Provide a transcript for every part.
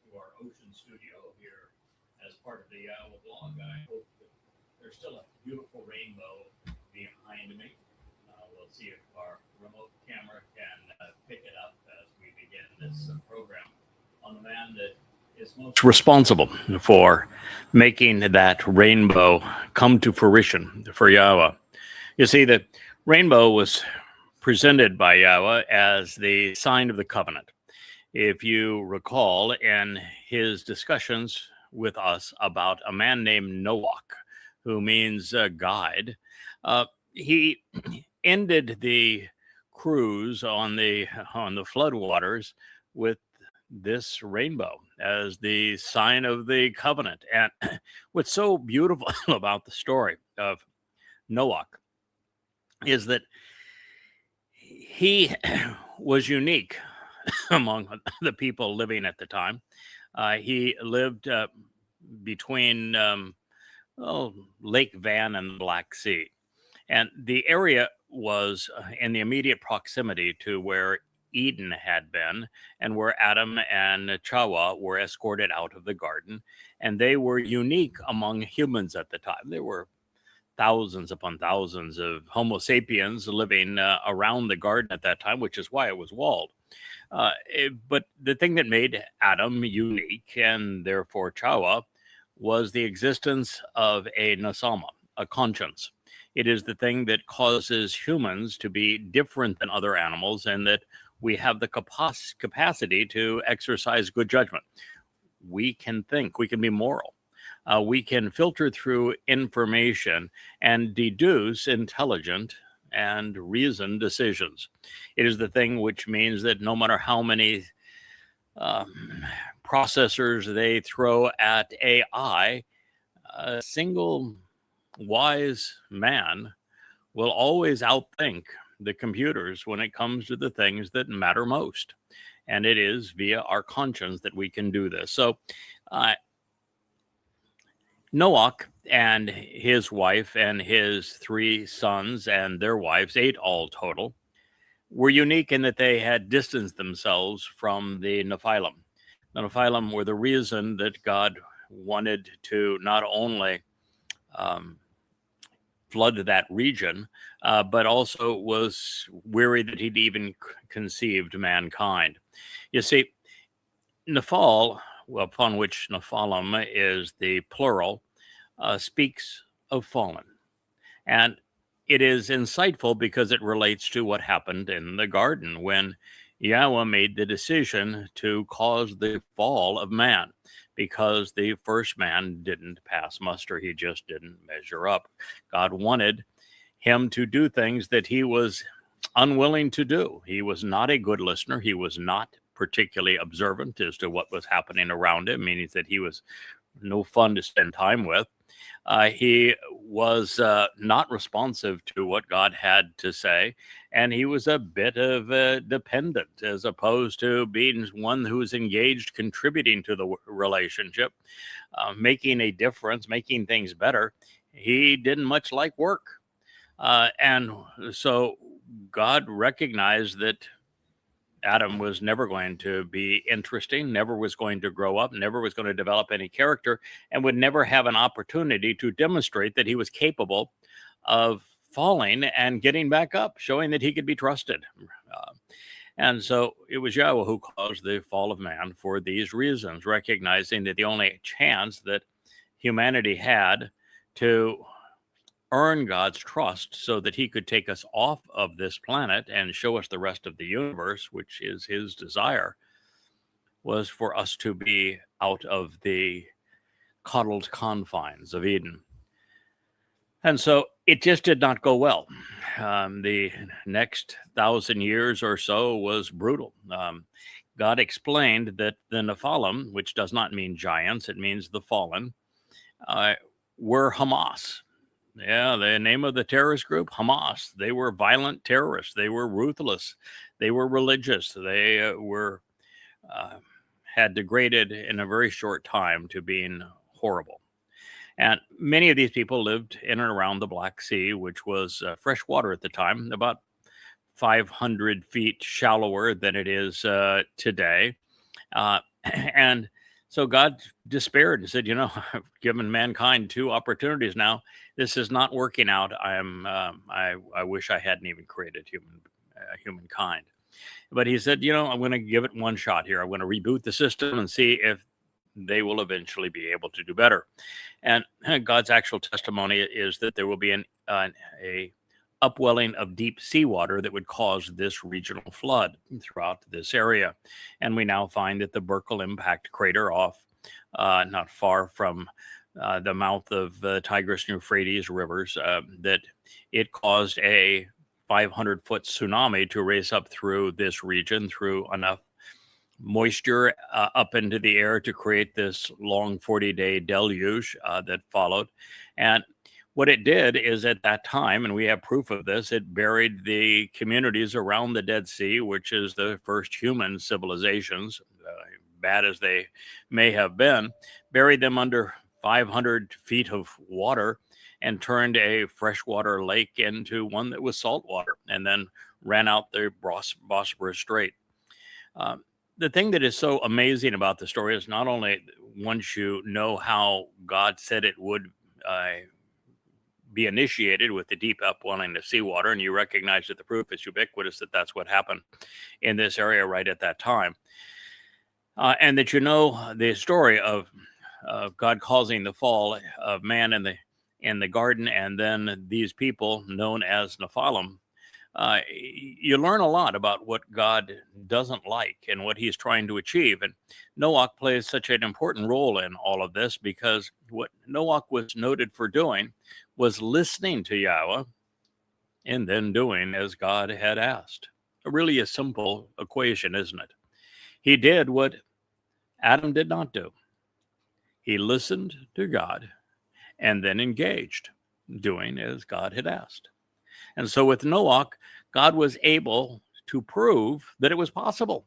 to our ocean studio here as part of the Iowa blog. I hope that there's still a beautiful rainbow behind me. We'll see if our remote camera can pick it up as we begin this program on the man that is most responsible for making that rainbow come to fruition for Yahweh. You see, the rainbow was presented by Yahweh as the sign of the covenant. If you recall in his discussions with us about a man named Noach, who means guide, he ended the cruise on the floodwaters with this rainbow as the sign of the covenant. And what's so beautiful about the story of Noach is that he was unique among the people living at the time. He lived between Lake Van and the Black Sea. And the area was in the immediate proximity to where Eden had been and where Adam and Chawa were escorted out of the garden. And they were unique among humans at the time. There were thousands upon thousands of Homo sapiens living around the garden at that time, which is why it was walled. But the thing that made Adam unique and therefore Chawa was the existence of a nasama, a conscience. It is the thing that causes humans to be different than other animals, and that we have the capacity to exercise good judgment. We can think, we can be moral. We can filter through information and deduce intelligent and reasoned decisions. It is the thing which means that no matter how many processors they throw at AI, a single wise man will always outthink the computers when it comes to the things that matter most. And it is via our conscience that we can do this. So Noach and his wife and his 3 sons and their wives, 8 all total, were unique in that they had distanced themselves from the Nephilim. The Nephilim were the reason that God wanted to not only flood that region, but also was weary that he'd even conceived mankind. You see, Nephal, upon which Nephilim is the plural, speaks of fallen. And it is insightful because it relates to what happened in the garden when Yahweh made the decision to cause the fall of man, because the first man didn't pass muster. He just didn't measure up. God wanted him to do things that he was unwilling to do. He was not a good listener. He was not particularly observant as to what was happening around him, meaning that he was no fun to spend time with. He was not responsive to what God had to say, and he was a bit of a dependent as opposed to being one who's engaged, contributing to the relationship, making a difference, making things better. He didn't much like work. And so God recognized that Adam was never going to be interesting, never was going to grow up, never was going to develop any character, and would never have an opportunity to demonstrate that he was capable of falling and getting back up, showing that he could be trusted. And so it was Yahweh who caused the fall of man for these reasons, recognizing that the only chance that humanity had to earn God's trust so that he could take us off of this planet and show us the rest of the universe, which is his desire, was for us to be out of the coddled confines of Eden. And so it just did not go well. The next 1,000 years or so was brutal. God explained that the Nephilim, which does not mean giants, it means the fallen, were Hamas. Yeah, the name of the terrorist group, Hamas. They were violent terrorists. They were ruthless. They were religious. They were had degraded in a very short time to being horrible. And many of these people lived in and around the Black Sea, which was fresh water at the time, about 500 feet shallower than it is today. And So God despaired and said, I've given mankind two opportunities now. This is not working out. I wish I hadn't even created humankind. But he said, I'm going to give it one shot here. I'm going to reboot the system and see if they will eventually be able to do better. And God's actual testimony is that there will be a upwelling of deep seawater that would cause this regional flood throughout this area. And we now find that the Burkle impact crater off not far from the mouth of the Tigris and Euphrates rivers, that it caused a 500-foot tsunami to race up through this region through enough moisture up into the air to create this long 40-day deluge that followed. And what it did is, at that time, and we have proof of this, it buried the communities around the Dead Sea, which is the first human civilizations, bad as they may have been, buried them under 500 feet of water and turned a freshwater lake into one that was saltwater, and then ran out the Bosporus Strait. The thing that is so amazing about the story is not only once you know how God said it would be initiated with the deep upwelling of seawater, and you recognize that the proof is ubiquitous that that's what happened in this area right at that time, and that the story of God causing the fall of man in the garden, and then these people known as Nephilim. You learn a lot about what God doesn't like and what he's trying to achieve. And Noach plays such an important role in all of this, because what Noach was noted for doing was listening to Yahweh and then doing as God had asked. Really a simple equation, isn't it? He did what Adam did not do. He listened to God and then engaged, doing as God had asked. And so with Noach, God was able to prove that it was possible.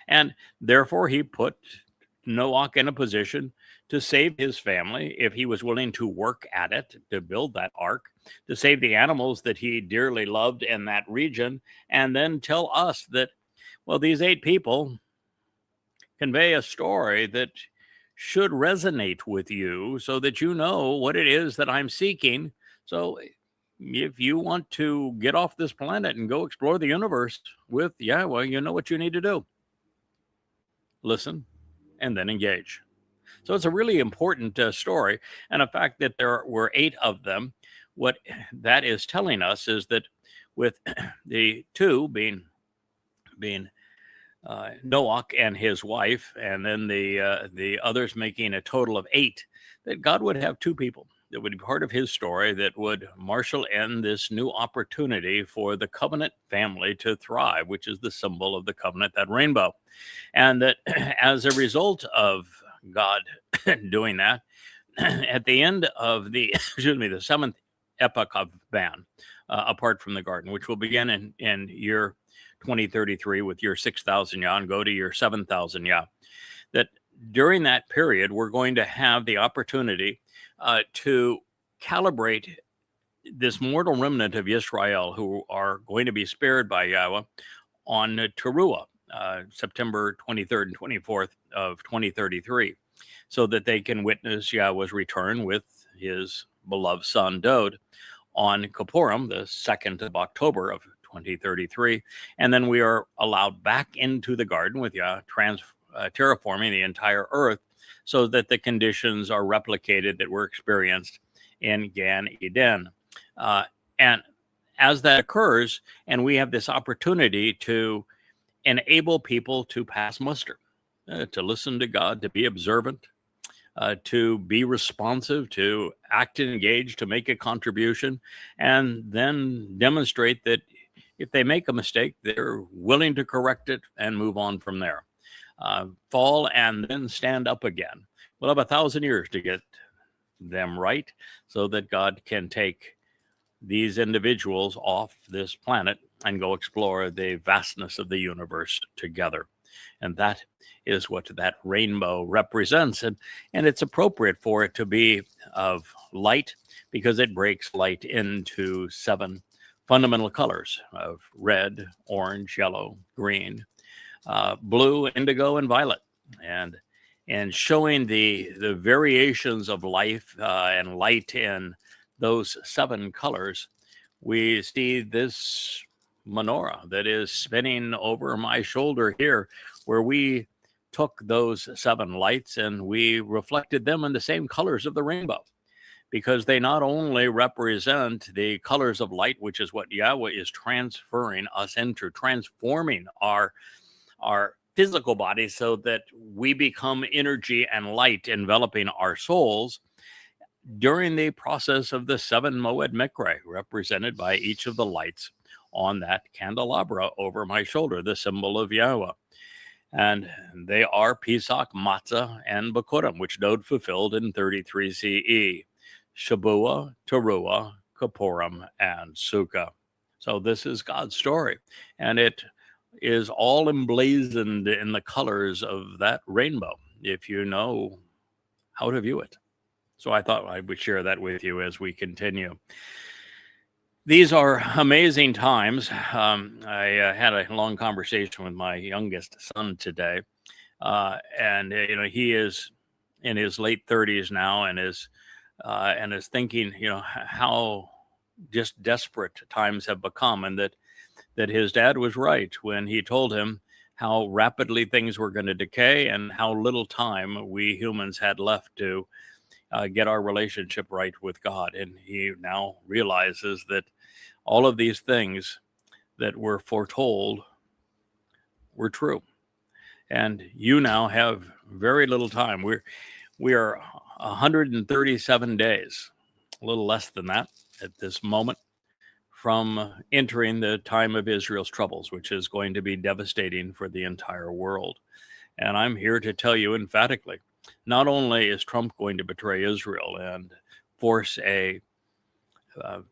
And therefore, he put Noach in a position to save his family if he was willing to work at it, to build that ark, to save the animals that he dearly loved in that region, and then tell us that, well, these 8 people convey a story that should resonate with you so that you know what it is that I'm seeking. So if you want to get off this planet and go explore the universe with Yahweh, you know what you need to do. Listen and then engage. So it's a really important story. And the fact that there were 8 of them, what that is telling us is that with the 2 being Noach and his wife, and then the others making a total of 8, that God would have 2 people that would be part of his story that would marshal in this new opportunity for the covenant family to thrive, which is the symbol of the covenant, that rainbow. And that as a result of God doing that, at the end of the 7th epoch of man, apart from the garden, which will begin in year 2033 with your 6,000 yah and go to your 7,000 yah, that during that period, we're going to have the opportunity to calibrate this mortal remnant of Israel who are going to be spared by Yahweh on Teruah, September 23rd and 24th of 2033, so that they can witness Yahweh's return with his beloved son Dode on Kippurim, the 2nd of October of 2033. And then we are allowed back into the garden with Yah terraforming the entire earth so that the conditions are replicated that were experienced in Gan Eden. And as that occurs, and we have this opportunity to enable people to pass muster, to listen to God, to be observant, to be responsive, to act and engage, to make a contribution, and then demonstrate that if they make a mistake, they're willing to correct it and move on from there. Fall and then stand up again. We'll have 1,000 years to get them right so that God can take these individuals off this planet and go explore the vastness of the universe together. And that is what that rainbow represents. And it's appropriate for it to be of light, because it breaks light into 7 fundamental colors of red, orange, yellow, green, blue, indigo, and violet. And and showing the variations of life and light in those seven colors, we see this menorah that is spinning over my shoulder here, where we took those seven lights and we reflected them in the same colors of the rainbow, because they not only represent the colors of light, which is what Yahweh is transferring us into, transforming our physical body so that we become energy and light enveloping our souls during the process of the seven Moed Mikre, represented by each of the lights on that candelabra over my shoulder, the symbol of Yahweh. And they are Pesach, Matzah, and Bikurim, which Dode fulfilled in 33 CE. Shabua, Teruah, Kippurim, and Sukkah. So this is God's story, and it is all emblazoned in the colors of that rainbow, if you know how to view it. So I thought I would share that with you as we continue. These are amazing times. I had a long conversation with my youngest son today, and he is in his late 30s now, and is thinking, how just desperate times have become, and that his dad was right when he told him how rapidly things were going to decay and how little time we humans had left to get our relationship right with God. And he now realizes that all of these things that were foretold were true. And you now have very little time. We are 137 days, a little less than that at this moment, from entering the time of Israel's troubles, which is going to be devastating for the entire world. And I'm here to tell you emphatically, not only is Trump going to betray Israel and force a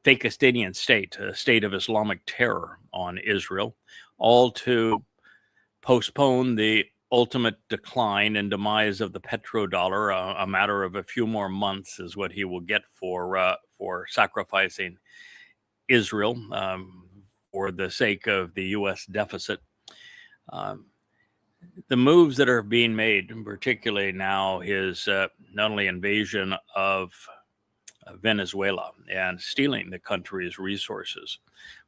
Fakistinian state, a state of Islamic terror on Israel, all to postpone the ultimate decline and demise of the petrodollar. A matter of a few more months is what he will get for sacrificing Israel for the sake of the U.S. deficit. The moves that are being made, particularly now, his not only invasion of Venezuela and stealing the country's resources,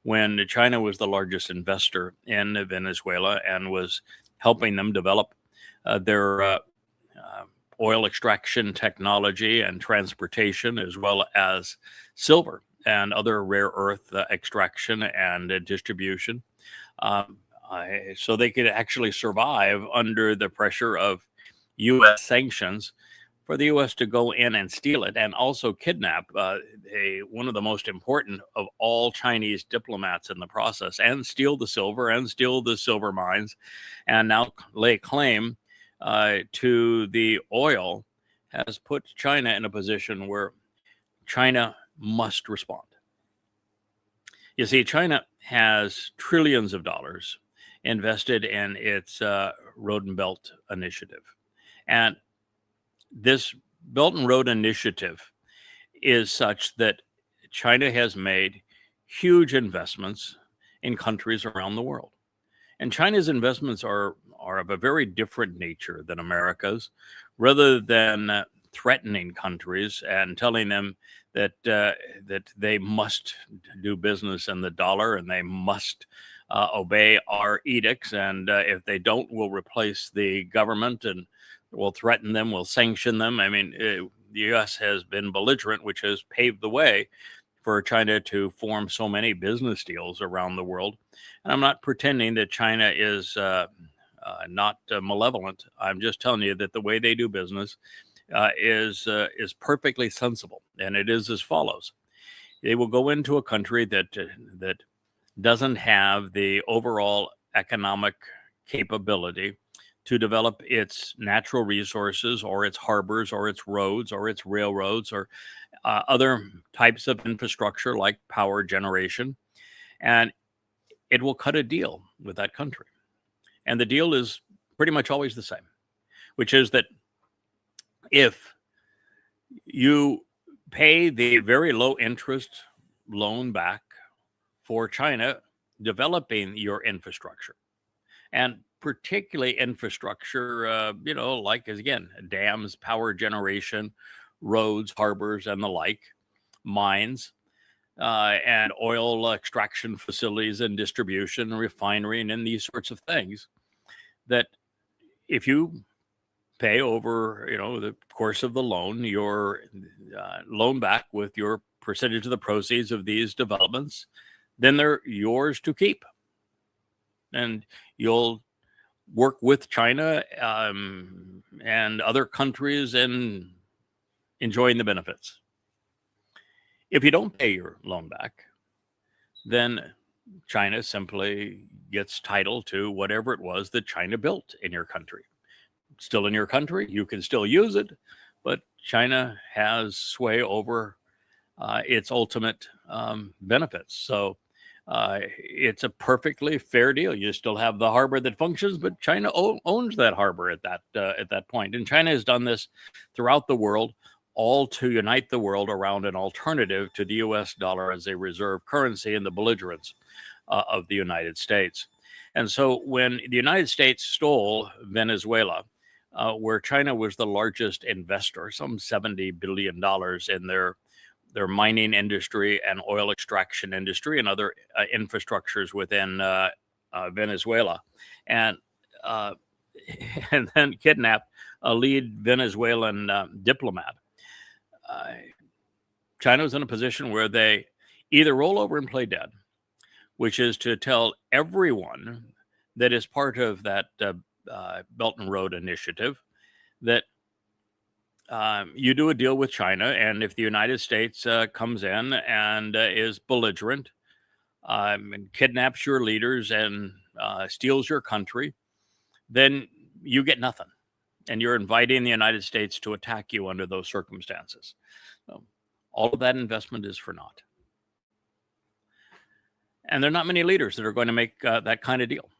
when China was the largest investor in Venezuela and was helping them develop their oil extraction technology and transportation, as well as silver and other rare earth extraction and distribution, so they could actually survive under the pressure of U.S. sanctions, for the U.S. to go in and steal it and also kidnap one of the most important of all Chinese diplomats in the process, and steal the silver and steal the silver mines, and now lay claim to the oil, has put China in a position where China must respond. You see, China has trillions of dollars invested in its Road and Belt Initiative. And this Belt and Road Initiative is such that China has made huge investments in countries around the world. And China's investments are of a very different nature than America's. Rather than threatening countries and telling them that they must do business in the dollar and they must obey our edicts, and if they don't, we'll replace the government and we'll threaten them, we'll sanction them. I mean, the U.S. has been belligerent, which has paved the way for China to form so many business deals around the world. And I'm not pretending that China is not malevolent. I'm just telling you that the way they do business is perfectly sensible, and it is as follows: they will go into a country that doesn't have the overall economic capability to develop its natural resources or its harbors or its roads or its railroads or other types of infrastructure like power generation. And it will cut a deal with that country. And the deal is pretty much always the same, which is that if you pay the very low interest loan back for China developing your infrastructure, and particularly infrastructure, like, as again, dams, power generation, roads, harbors, and the like, mines, and oil extraction facilities and distribution, refinery, and these sorts of things. That if you pay over, the course of the loan, your loan back with your percentage of the proceeds of these developments, then they're yours to keep, and you'll work with China and other countries in enjoying the benefits. If you don't pay your loan back, then China simply gets title to whatever it was that China built in your country. Still in your country, you can still use it, but China has sway over its ultimate benefits. So it's a perfectly fair deal. You still have the harbor that functions, but China owns that harbor at that point. And China has done this throughout the world, all to unite the world around an alternative to the U.S. dollar as a reserve currency and the belligerence of the United States. And so when the United States stole Venezuela, where China was the largest investor, some $70 billion in their mining industry and oil extraction industry and other infrastructures within Venezuela, and then kidnapped a lead Venezuelan diplomat. China was in a position where they either roll over and play dead, which is to tell everyone that is part of that Belt and Road Initiative that you do a deal with China, and if the United States comes in and is belligerent and kidnaps your leaders and steals your country, then you get nothing. And you're inviting the United States to attack you under those circumstances. So all of that investment is for naught. And there are not many leaders that are going to make that kind of deal.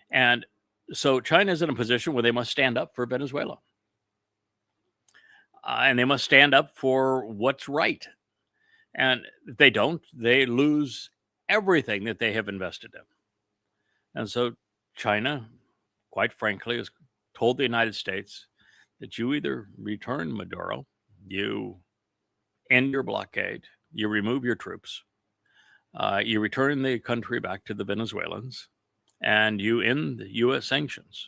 And so China is in a position where they must stand up for Venezuela. And they must stand up for what's right. And if they don't, they lose everything that they have invested in. And so China, quite frankly, has told the United States that you either return Maduro, you end your blockade, you remove your troops, you return the country back to the Venezuelans, and you end the U.S. sanctions,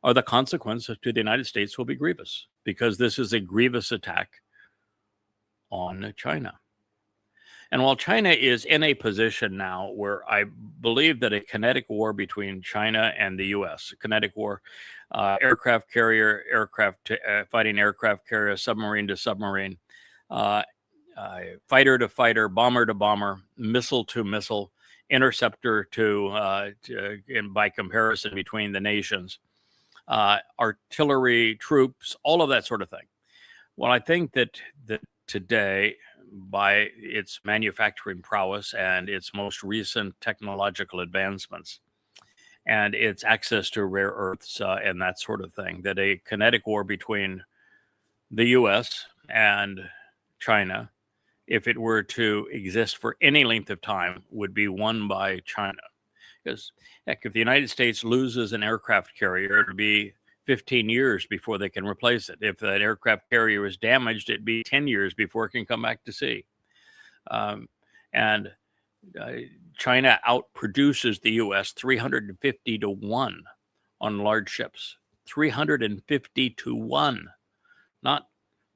or the consequences to the United States will be grievous, because this is a grievous attack on China. And while China is in a position now where I believe that a kinetic war between China and the U.S., kinetic war, aircraft carrier, fighting aircraft carrier, submarine to submarine, fighter to fighter, bomber to bomber, missile to missile, interceptor and by comparison between the nations, artillery, troops, all of that sort of thing. Well, I think that today, by its manufacturing prowess and its most recent technological advancements and its access to rare earths and that sort of thing, that a kinetic war between the U.S. and China, if it were to exist for any length of time, would be won by China. Because, heck, if the United States loses an aircraft carrier, it'll be 15 years before they can replace it. If that aircraft carrier is damaged, it'd be 10 years before it can come back to sea. And China outproduces the U.S. 350 to 1 on large ships. 350 to 1. Not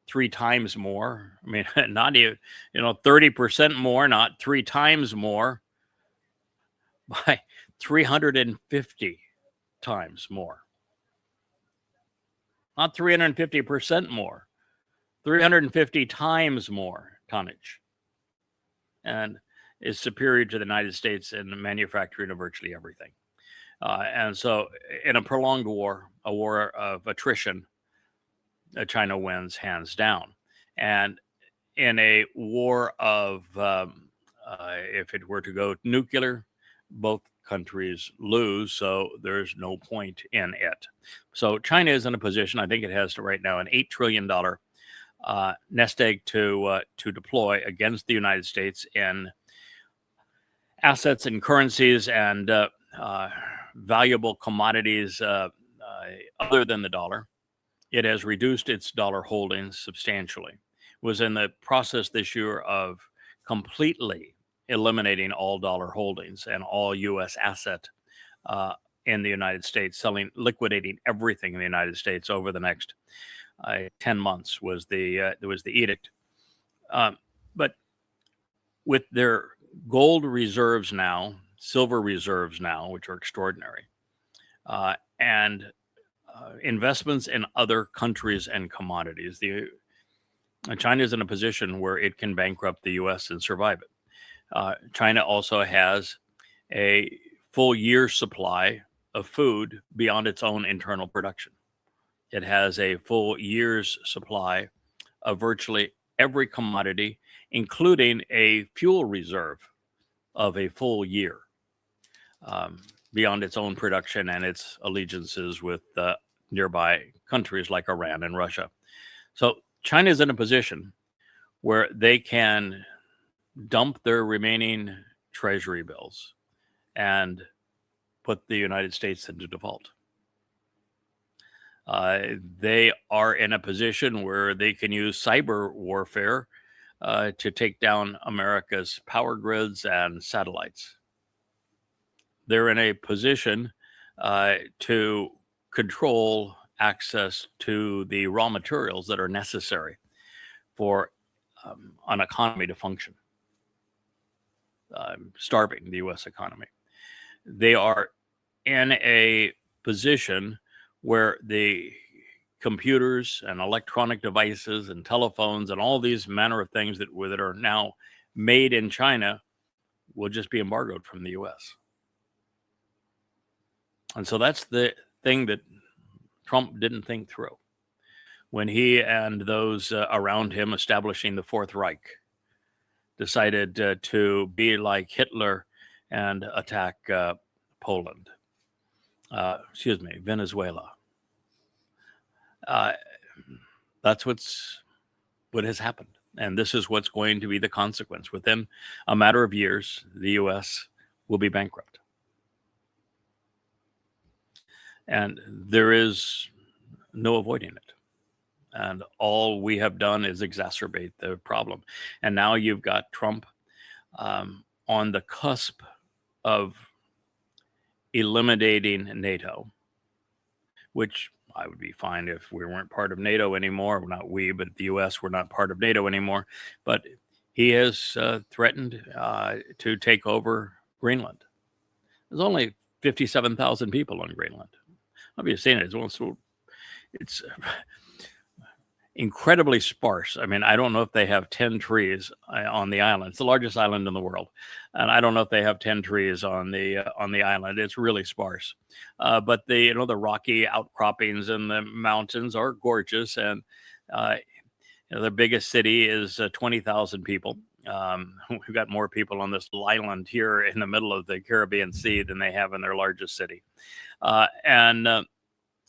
3 times more. I mean, not even, 30% more, not 3 times more. By 350 times more. Not 350% more, 350 times more tonnage, and is superior to the United States in the manufacturing of virtually everything. And so in a prolonged war, a war of attrition, China wins hands down. And in a war of, if it were to go nuclear, both countries lose, so there's no point in it. So China is in a position, I think it has right now an $8 trillion nest egg to deploy against the United States in assets and currencies and valuable commodities other than the dollar. It has reduced its dollar holdings substantially. Was in the process this year of completely eliminating all dollar holdings and all U.S. asset in the United States, liquidating everything in the United States over the next 10 months was the edict. But with their gold reserves now, silver reserves now, which are extraordinary, and investments in other countries and commodities, China is in a position where it can bankrupt the U.S. and survive it. China also has a full year's supply of food beyond its own internal production. It has a full year's supply of virtually every commodity, including a fuel reserve of a full year beyond its own production and its allegiances with nearby countries like Iran and Russia. So China is in a position where they can dump their remaining treasury bills and put the United States into default. They are in a position where they can use cyber warfare to take down America's power grids and satellites. They're in a position to control access to the raw materials that are necessary for an economy to function, starving the U.S. economy. They are in a position where the computers and electronic devices and telephones and all these manner of things that are now made in China will just be embargoed from the U.S. And so that's the thing that Trump didn't think through when he and those around him establishing the Fourth Reich decided to be like Hitler and attack Venezuela. That's what has happened. And this is what's going to be the consequence. Within a matter of years, the U.S. will be bankrupt. And there is no avoiding it. And all we have done is exacerbate the problem. And now you've got Trump on the cusp of eliminating NATO, which I would be fine if we weren't part of NATO anymore. Not we, but the U.S. We're not part of NATO anymore. But he has threatened to take over Greenland. There's only 57,000 people on Greenland. I've been saying it's incredibly sparse. I mean, I don't know if they have 10 trees on the island. It's the largest island in the world, and I don't know if they have 10 trees on the island. It's really sparse. But the rocky outcroppings in the mountains are gorgeous, and the biggest city is 20,000 people. We've got more people on this island here in the middle of the Caribbean Sea than they have in their largest city. And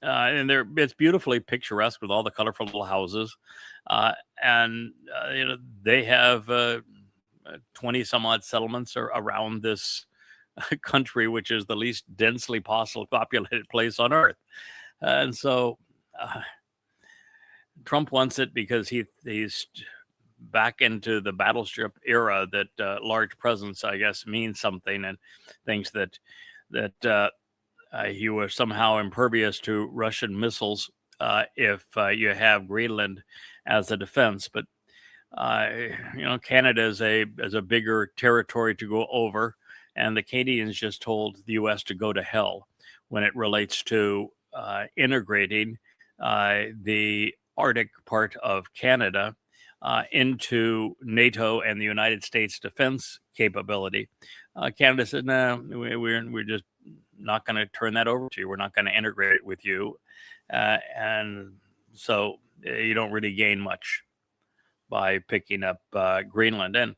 it's beautifully picturesque with all the colorful little houses. They have 20 some odd settlements around this country, which is the least densely populated place on earth. And so Trump wants it because he's back into the battleship era that large presence, I guess, means something, and thinks that he was somehow impervious to Russian missiles if you have Greenland as a defense. But Canada is a bigger territory to go over, and the Canadians just told the U.S. to go to hell when it relates to integrating the Arctic part of Canada into NATO and the United States defense capability. Canada said, no, we're just not going to turn that over to you. We're not going to integrate it with you. And so you don't really gain much by picking up Greenland. And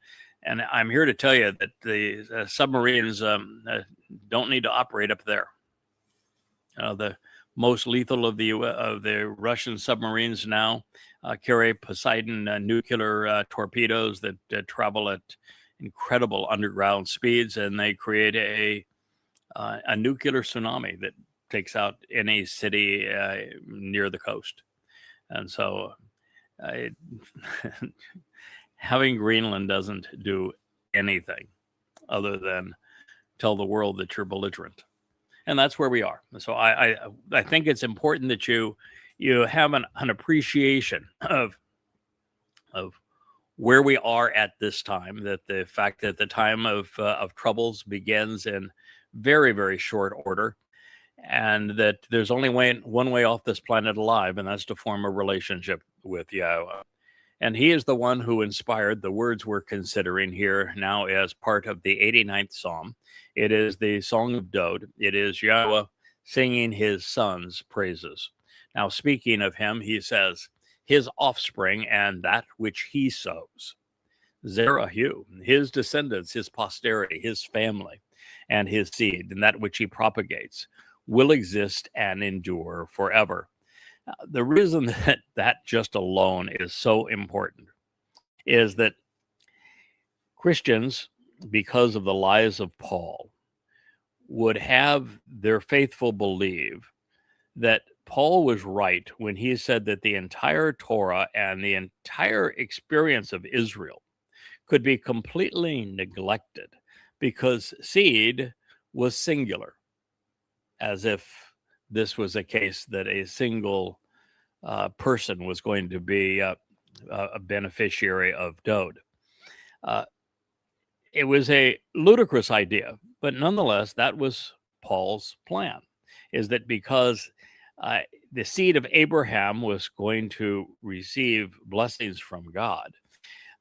I'm here to tell you that the submarines don't need to operate up there. The most lethal of the Russian submarines now carry Poseidon nuclear torpedoes that travel at incredible underground speeds, and they create a nuclear tsunami that takes out any city near the coast. And so I, having Greenland doesn't do anything other than tell the world that you're belligerent. And that's where we are. So I think it's important that you have an appreciation of where we are at this time, that the fact that the time of troubles begins in very, very short order, and that there's only one way off this planet alive, and that's to form a relationship with Yahweh. And he is the one who inspired the words we're considering here now as part of the 89th Psalm. It is the Song of Dode. It is Yahweh singing his son's praises. Now, speaking of him, he says, his offspring and that which he sows. Zerahu, his descendants, his posterity, his family, and his seed, and that which he propagates, will exist and endure forever. The reason that just alone is so important is that Christians, because of the lies of Paul, would have their faithful believe that Paul was right when he said that the entire Torah and the entire experience of Israel could be completely neglected because seed was singular, as if this was a case that a single person was going to be a beneficiary of Dode. It was a ludicrous idea, but nonetheless, that was Paul's plan, is that because the seed of Abraham was going to receive blessings from God,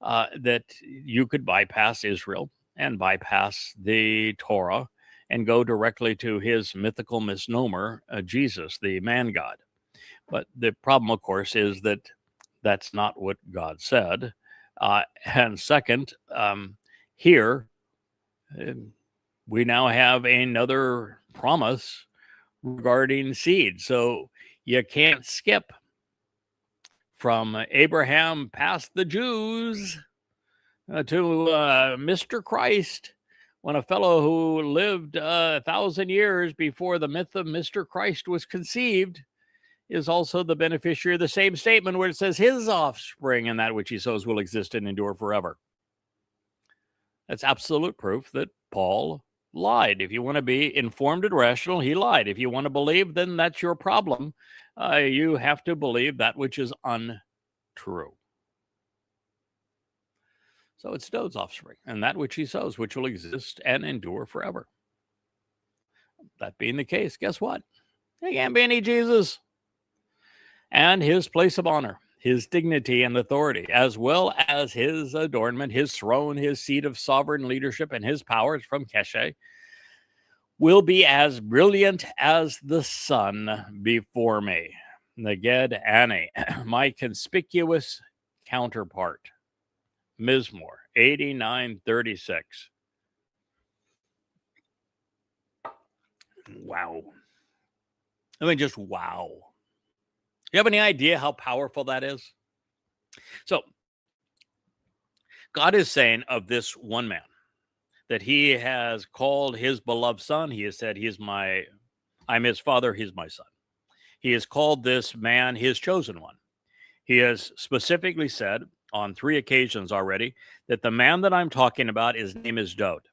that you could bypass Israel and bypass the Torah and go directly to his mythical misnomer, Jesus, the man God. But the problem, of course, is that that's not what God said. And second, here we now have another promise regarding seed. So you can't skip from Abraham past the Jews to Mr. Christ, when a fellow who lived 1,000 years before the myth of Mr. Christ was conceived is also the beneficiary of the same statement where it says his offspring and that which he sows will exist and endure forever. That's absolute proof that Paul lied. If you want to be informed and rational, he lied. If you want to believe, then that's your problem. You have to believe that which is untrue. So it's Dode's offspring, and that which he sows, which will exist and endure forever. That being the case, guess what? There can't be any Jesus. And his place of honor, his dignity and authority, as well as his adornment, his throne, his seat of sovereign leadership, and his powers from Keshe, will be as brilliant as the sun before me. Neged Ani, my conspicuous counterpart. Mizmor 89:36. Wow. I mean, just wow. You have any idea how powerful that is? So, God is saying of this one man that he has called his beloved son. He has said, I'm his father, he's my son. He has called this man his chosen one. He has specifically said on 3 occasions already that the man that I'm talking about, his name is Dode.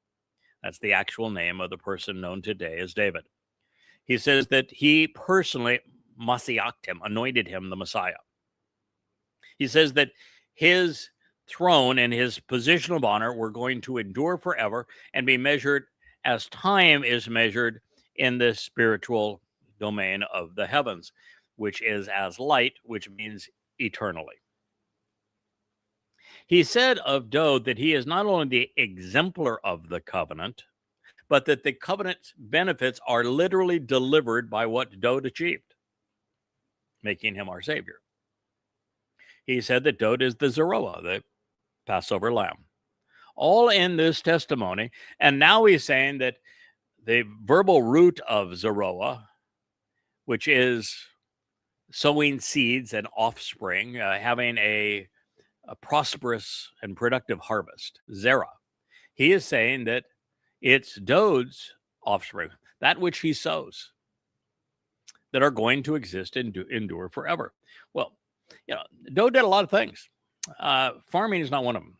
That's the actual name of the person known today as David. He says that he personally Masiached him, anointed him the Messiah. He says that his throne and his position of honor were going to endure forever and be measured as time is measured in the spiritual domain of the heavens, which is as light, which means eternally. He said of Dode that he is not only the exemplar of the covenant, but that the covenant's benefits are literally delivered by what Dode achieved, making him our Savior. He said that Dode is the Zeroah, the Passover lamb. All in this testimony. And now he's saying that the verbal root of Zeroah, which is sowing seeds and offspring, having a prosperous and productive harvest, Zerah. He is saying that it's Dode's offspring. that which he sows, that are going to exist and endure forever. Well, Doe did a lot of things. Farming is not one of them.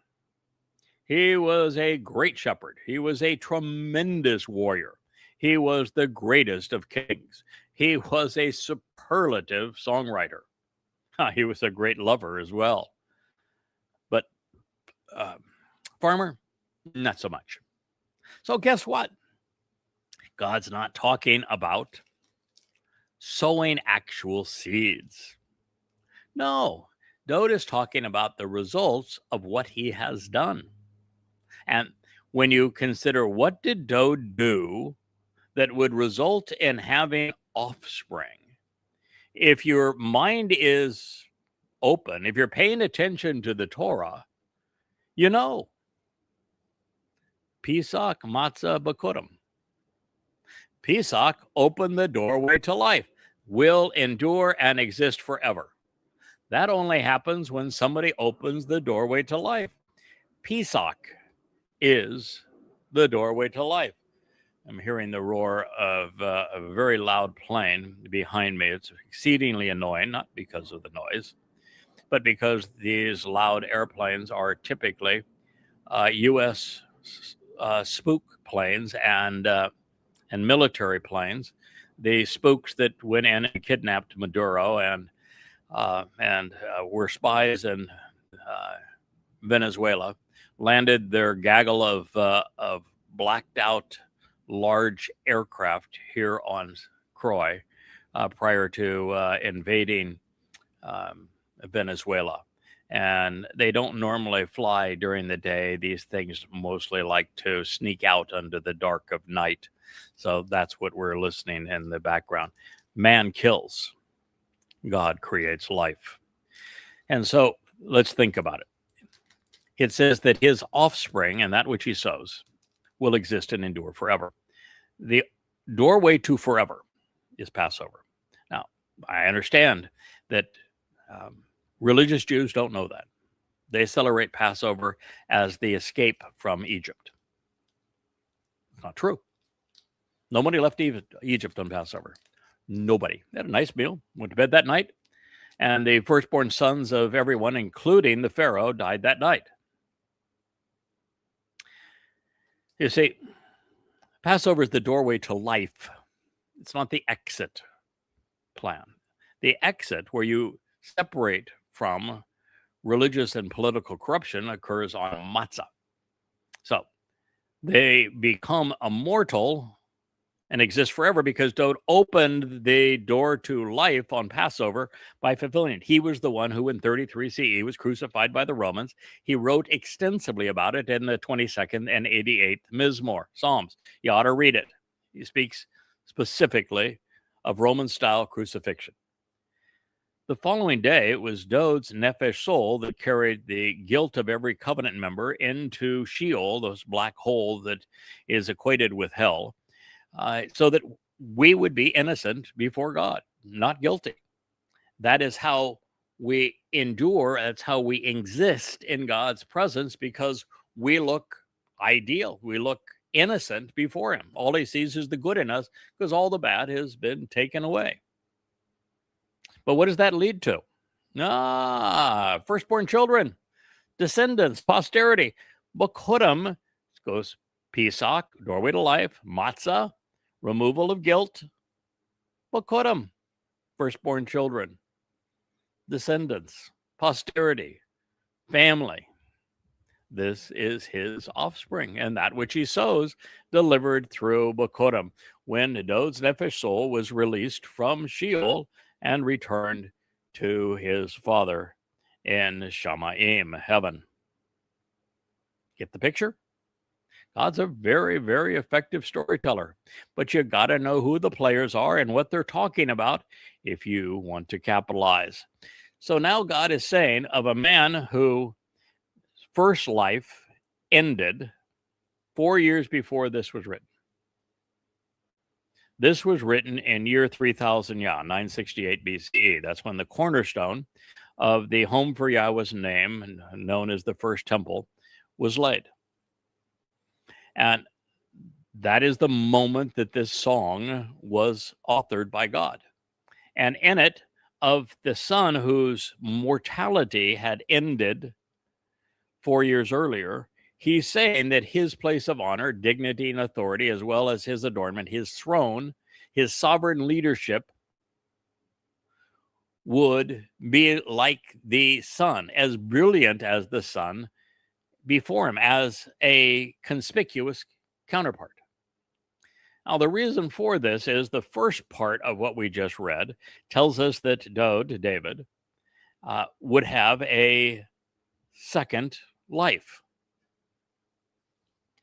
He was a great shepherd. He was a tremendous warrior. He was the greatest of kings. He was a superlative songwriter. He was a great lover as well. But farmer, not so much. So guess what? God's not talking about sowing actual seeds. No, Dode is talking about the results of what he has done. And when you consider what did Dode do that would result in having offspring, if your mind is open, if you're paying attention to the Torah, you know, Pesach Matzah Bakurim. Pesach opened the doorway to life, will endure and exist forever. That only happens when somebody opens the doorway to life. Pesach is the doorway to life. I'm hearing the roar of a very loud plane behind me. It's exceedingly annoying, not because of the noise, but because these loud airplanes are typically U.S. spook planes and military planes. The spooks that went in and kidnapped Maduro and were spies in Venezuela, landed their gaggle of blacked out large aircraft here on Croy prior to invading Venezuela. And they don't normally fly during the day. These things mostly like to sneak out under the dark of night. So that's what we're listening in the background. Man kills, God creates life. And so let's think about it. It says that his offspring and that which he sows will exist and endure forever. The doorway to forever is Passover. Now, I understand that religious Jews don't know that. They celebrate Passover as the escape from Egypt. It's not true. Nobody left Egypt on Passover. Nobody. They had a nice meal, went to bed that night, and the firstborn sons of everyone, including the Pharaoh, died that night. You see, Passover is the doorway to life. It's not the exit plan. The exit, where you separate from religious and political corruption, occurs on matzah. So they become immortal and exist forever because Dode opened the door to life on Passover by fulfilling it. He was the one who in 33 CE was crucified by the Romans. He wrote extensively about it in the 22nd and 88th Mizmor, Psalms. You ought to read it. He speaks specifically of Roman-style crucifixion. The following day, it was Dode's nephesh soul that carried the guilt of every covenant member into Sheol, this black hole that is equated with hell, so that we would be innocent before God, not guilty. That is how we endure. That's how we exist in God's presence, because we look ideal. We look innocent before him. All he sees is the good in us because all the bad has been taken away. But what does that lead to? Firstborn children, descendants, posterity. Bakurim goes Pesach, doorway to life, matzah, removal of guilt. Bakurim, firstborn children, descendants, posterity, family. This is his offspring, and that which he sows delivered through Bakurim, when Dode's nephesh soul was released from Sheol and returned to his father in Shamayim, heaven. Get the picture? God's a very, very effective storyteller, but you got to know who the players are and what they're talking about if you want to capitalize. So now God is saying of a man whose first life ended 4 years before this was written. This was written in year 3000 968 BCE. That's when the cornerstone of the home for Yahweh's name, known as the first temple, was laid. And That is the moment that this song was authored by God. And in it, of the son whose mortality had ended 4 years earlier, he's saying that his place of honor, dignity, and authority, as well as his adornment, his throne, his sovereign leadership, would be like the sun, as brilliant as the sun before him, as a conspicuous counterpart. Now, the reason for this is the first part of what we just read tells us that David, would have a second life.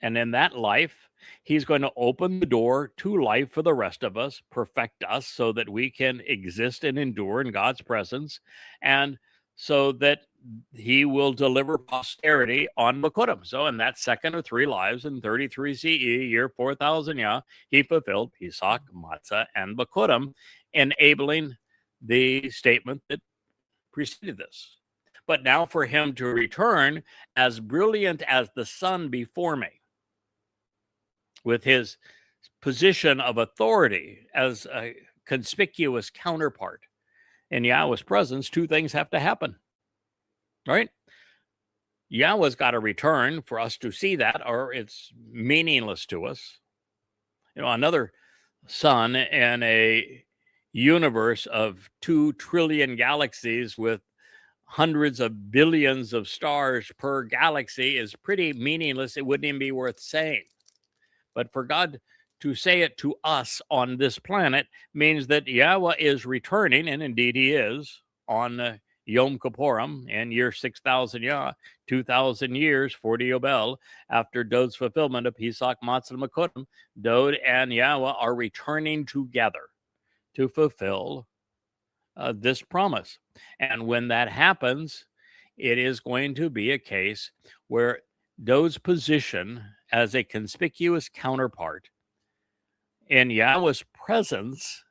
And in that life, he's going to open the door to life for the rest of us, perfect us so that we can exist and endure in God's presence, and so that he will deliver posterity on Bekutim. So in that second of three lives in 33 CE, year 4000 Yah, he fulfilled Pesach, Matzah, and Bekutim, enabling the statement that preceded this. But now for him to return as brilliant as the sun before me, with his position of authority as a conspicuous counterpart in Yahweh's presence, two things have to happen, right? Yahweh's got to return for us to see that, or it's meaningless to us. You know, another sun in a universe of 2 trillion galaxies with hundreds of billions of stars per galaxy is pretty meaningless. It wouldn't even be worth saying. But for God to say it to us on this planet means that Yahweh is returning, and indeed he is, on Yom Kippurim in year 6000 Yah, 2000 years, 40 Yobel, after Dod's fulfillment of Pesach, Matzah, and Bekutim. Dod and Yahweh are returning together to fulfill this promise. And when that happens, it is going to be a case where Dod's position as a conspicuous counterpart in Yahweh's presence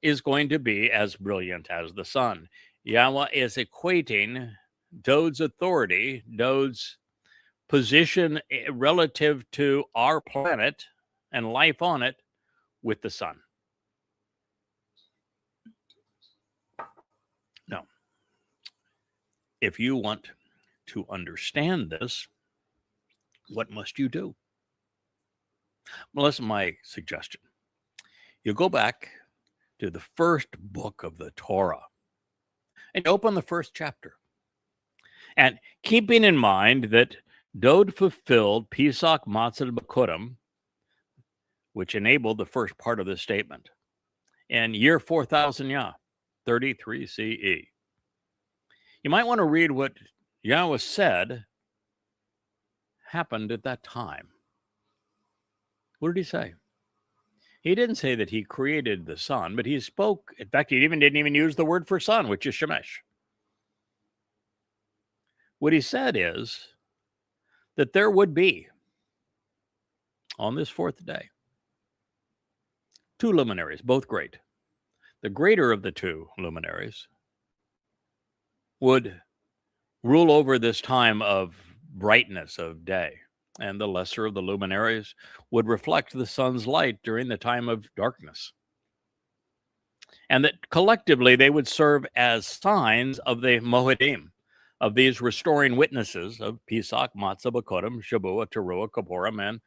is going to be as brilliant as the sun. Yahweh is equating Dod's authority, Dod's position relative to our planet and life on it, with the sun. Now, if you want to understand this, what must you do? Well, listen, my suggestion. You go back to the first book of the Torah and open the first chapter. And keeping in mind that Dod fulfilled Pesach, Matzah, and Bekutim, which enabled the first part of this statement, in year 4000 Yah, 33 CE. You might want to read what Yahweh said happened at that time. What did he say? He didn't say that he created the sun, but he spoke. In fact, he didn't even use the word for sun, which is Shemesh. What he said is that there would be, on this fourth day, 2 luminaries, both great. The greater of the 2 luminaries would rule over this time of brightness of day, and the lesser of the luminaries would reflect the sun's light during the time of darkness. And that collectively they would serve as signs of the Moedim, of these restoring witnesses of Pesach, Matzah, Bekutim, Shavua, Teruah, Kippurim, and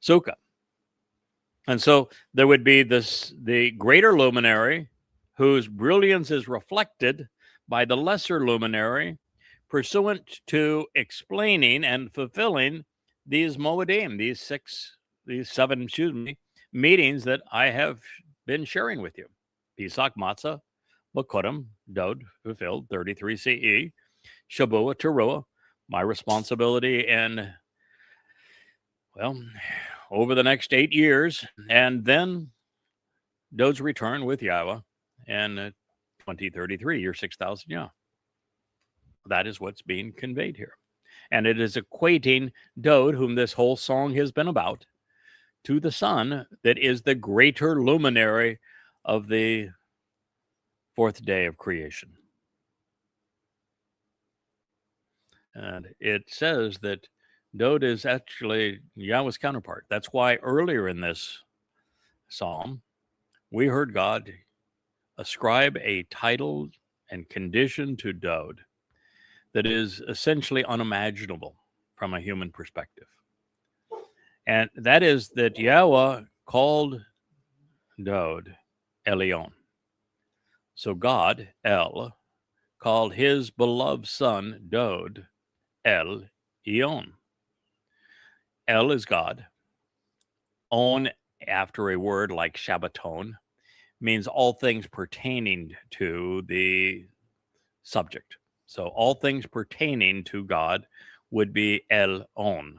Sukkah. And so there would be the greater luminary whose brilliance is reflected by the lesser luminary, pursuant to explaining and fulfilling these Moedim, these 7 meetings that I have been sharing with you. Pesach, Matzah, Bekutim, Dod, fulfilled, 33 CE, Shavua, Teruah, my responsibility, and, well, over the next 8 years, and then Dod's return with Yahweh in 2033, year 6000 Yah. That is what's being conveyed here. And it is equating Dod, whom this whole song has been about, to the sun that is the greater luminary of the fourth day of creation. And it says that Dode is actually Yahweh's counterpart. That's why earlier in this psalm, we heard God ascribe a title and condition to Dode that is essentially unimaginable from a human perspective. And that is that Yahweh called Dode Elyon. So God, El, called his beloved son, Dode, El-Eon. El is God. On, after a word like Shabbaton, means all things pertaining to the subject. So all things pertaining to God would be El-On.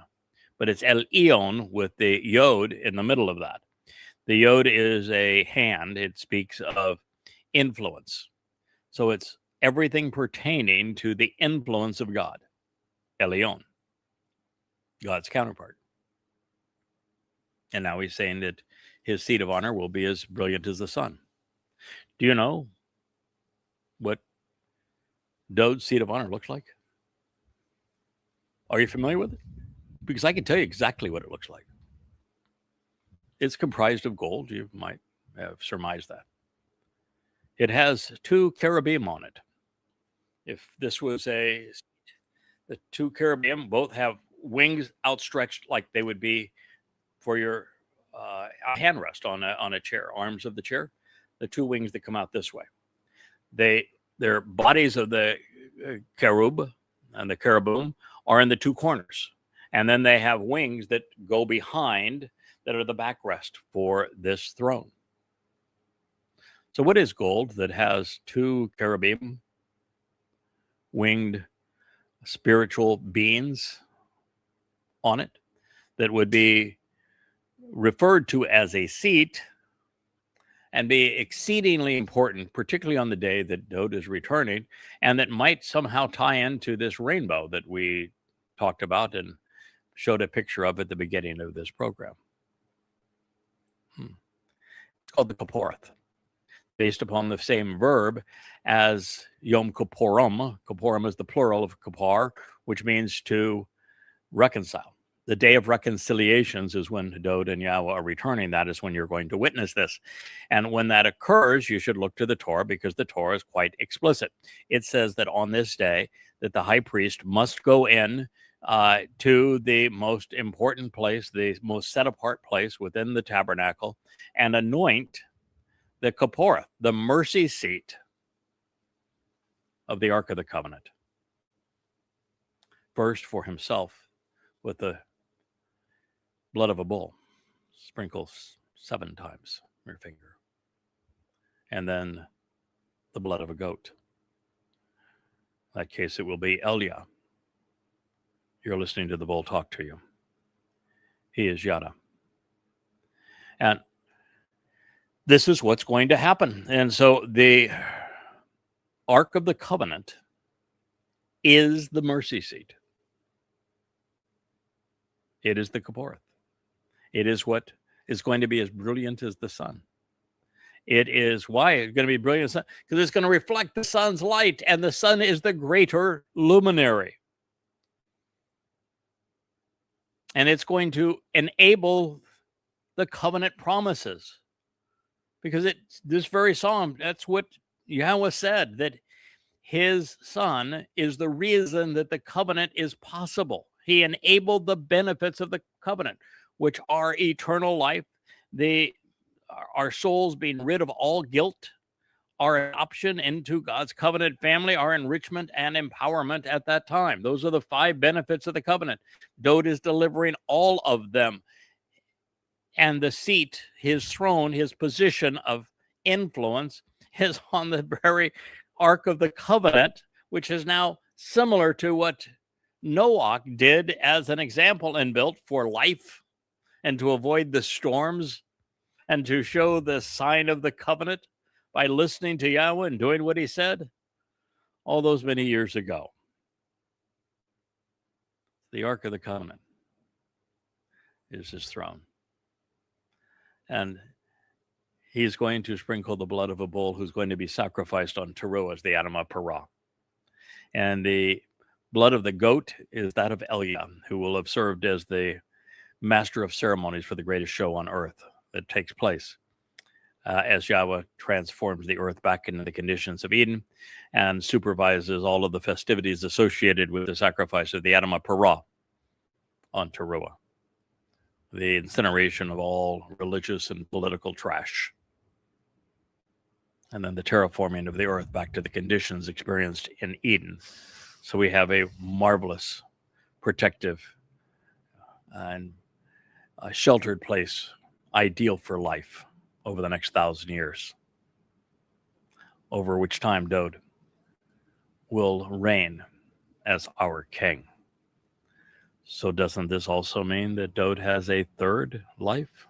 But it's El-Eon with the Yod in the middle of that. The Yod is a hand. It speaks of influence. So it's everything pertaining to the influence of God. Elyon, God's counterpart. And now he's saying that his seat of honor will be as brilliant as the sun. Do you know what Dode's seat of honor looks like? Are you familiar with it? Because I can tell you exactly what it looks like. It's comprised of gold. You might have surmised that. It has 2 cherubim on it. If this was the 2 cherubim both have wings outstretched like they would be for your hand rest on a chair, arms of the chair, the 2 wings that come out this way. Their bodies of the cherub and the cherubim are in the 2 corners. And then they have wings that go behind that are the backrest for this throne. So what is gold that has 2 cherubim, winged spiritual beings on it, that would be referred to as a seat and be exceedingly important, particularly on the day that Dode is returning, and that might somehow tie into this rainbow that we talked about and showed a picture of at the beginning of this program. It's called the Kipporeth, based upon the same verb as Yom Kippurim. Kippurim is the plural of Kippur, which means to reconcile. The day of reconciliations is when Dode and Yahweh are returning. That is when you're going to witness this. And when that occurs, you should look to the Torah, because the Torah is quite explicit. It says that on this day, that the high priest must go in to the most important place, the most set apart place within the tabernacle, and anoint the Kipporeth, the mercy seat of the Ark of the Covenant. First for himself with the blood of a bull, sprinkle 7 times your finger, and then the blood of a goat. In that case, it will be Elia. You're listening to the bull talk to you. He is Yada. And this is what's going to happen. And so the Ark of the Covenant is the mercy seat. It is the Kipporeth. It is what is going to be as brilliant as the sun. It is why it's going to be brilliant, because it's going to reflect the sun's light, and the sun is the greater luminary. And it's going to enable the covenant promises, because this very psalm, that's what Yahweh said, that his son is the reason that the covenant is possible. He enabled the benefits of the covenant, which are eternal life, our souls being rid of all guilt, our adoption into God's covenant family, our enrichment and empowerment at that time. Those are the 5 benefits of the covenant. Dode is delivering all of them. And the seat, his throne, his position of influence is on the very Ark of the Covenant, which is now similar to what Noah did as an example and built for life and to avoid the storms and to show the sign of the covenant by listening to Yahweh and doing what he said all those many years ago. The Ark of the Covenant is his throne. And he's going to sprinkle the blood of a bull who's going to be sacrificed on Teruah as the Adamah Parah. And the blood of the goat is that of Elia, who will have served as the master of ceremonies for the greatest show on earth that takes place as Yahweh transforms the earth back into the conditions of Eden and supervises all of the festivities associated with the sacrifice of the Adamah Parah on Teruah, the incineration of all religious and political trash, and then the terraforming of the earth back to the conditions experienced in Eden. So we have a marvelous, protective, and a sheltered place, ideal for life over the next 1,000 years, over which time Dode will reign as our king. So doesn't this also mean that Dode has a third life?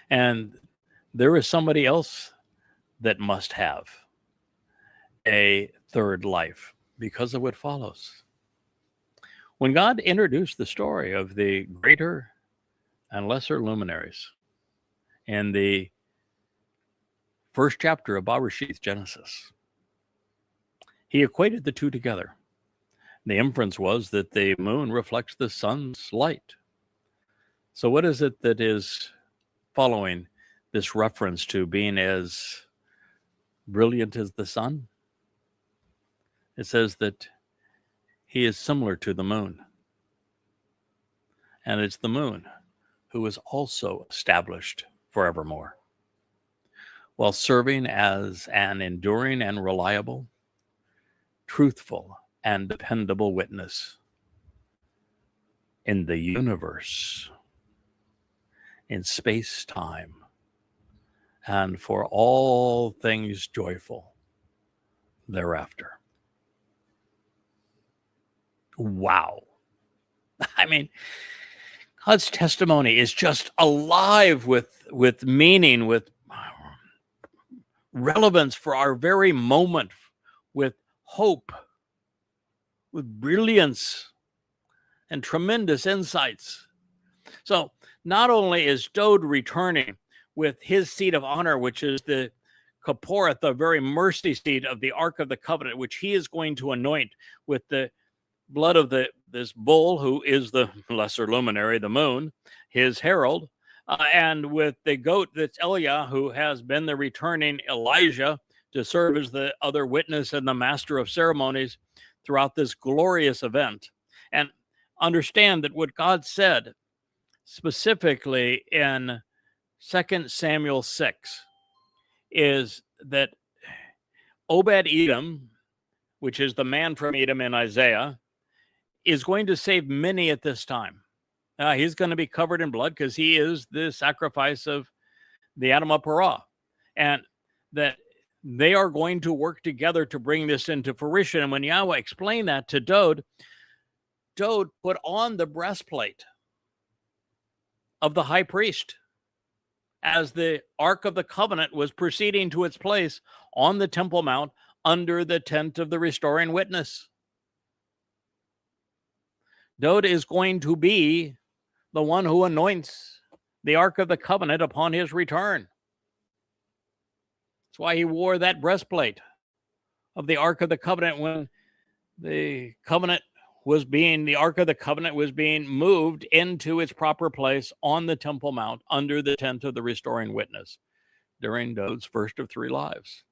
And there is somebody else that must have a third life because of what follows. When God introduced the story of the greater and lesser luminaries in the first chapter of Bereshith, Genesis, he equated the two together. The inference was that the moon reflects the sun's light. So what is it that is following this reference to being as brilliant as the sun? It says that he is similar to the moon. And it's the moon who is also established forevermore, while serving as an enduring and reliable, truthful and dependable witness in the universe, in space-time, and for all things joyful thereafter. Wow. I mean, God's testimony is just alive with meaning, with relevance for our very moment, with hope, with brilliance, and tremendous insights. So not only is Dode returning with his seat of honor, which is the Kaporeth, the very mercy seat of the Ark of the Covenant, which he is going to anoint with the blood of this bull, who is the lesser luminary, the moon, his herald, and with the goat that's Elia, who has been the returning Elijah to serve as the other witness and the master of ceremonies throughout this glorious event. And understand that what God said specifically in 2 Samuel 6 is that Obed-Edom, which is the man from Edom in Isaiah, is going to save many at this time. He's going to be covered in blood because he is the sacrifice of the Adamah Parah. And that they are going to work together to bring this into fruition. And when Yahweh explained that to Dode, Dode put on the breastplate of the high priest as the Ark of the Covenant was proceeding to its place on the Temple Mount under the tent of the restoring witness. Dode is going to be the one who anoints the Ark of the Covenant upon his return. That's why he wore that breastplate of the Ark of the Covenant when the Ark of the Covenant was being moved into its proper place on the Temple Mount under the tent of the restoring witness during Dode's first of 3 lives.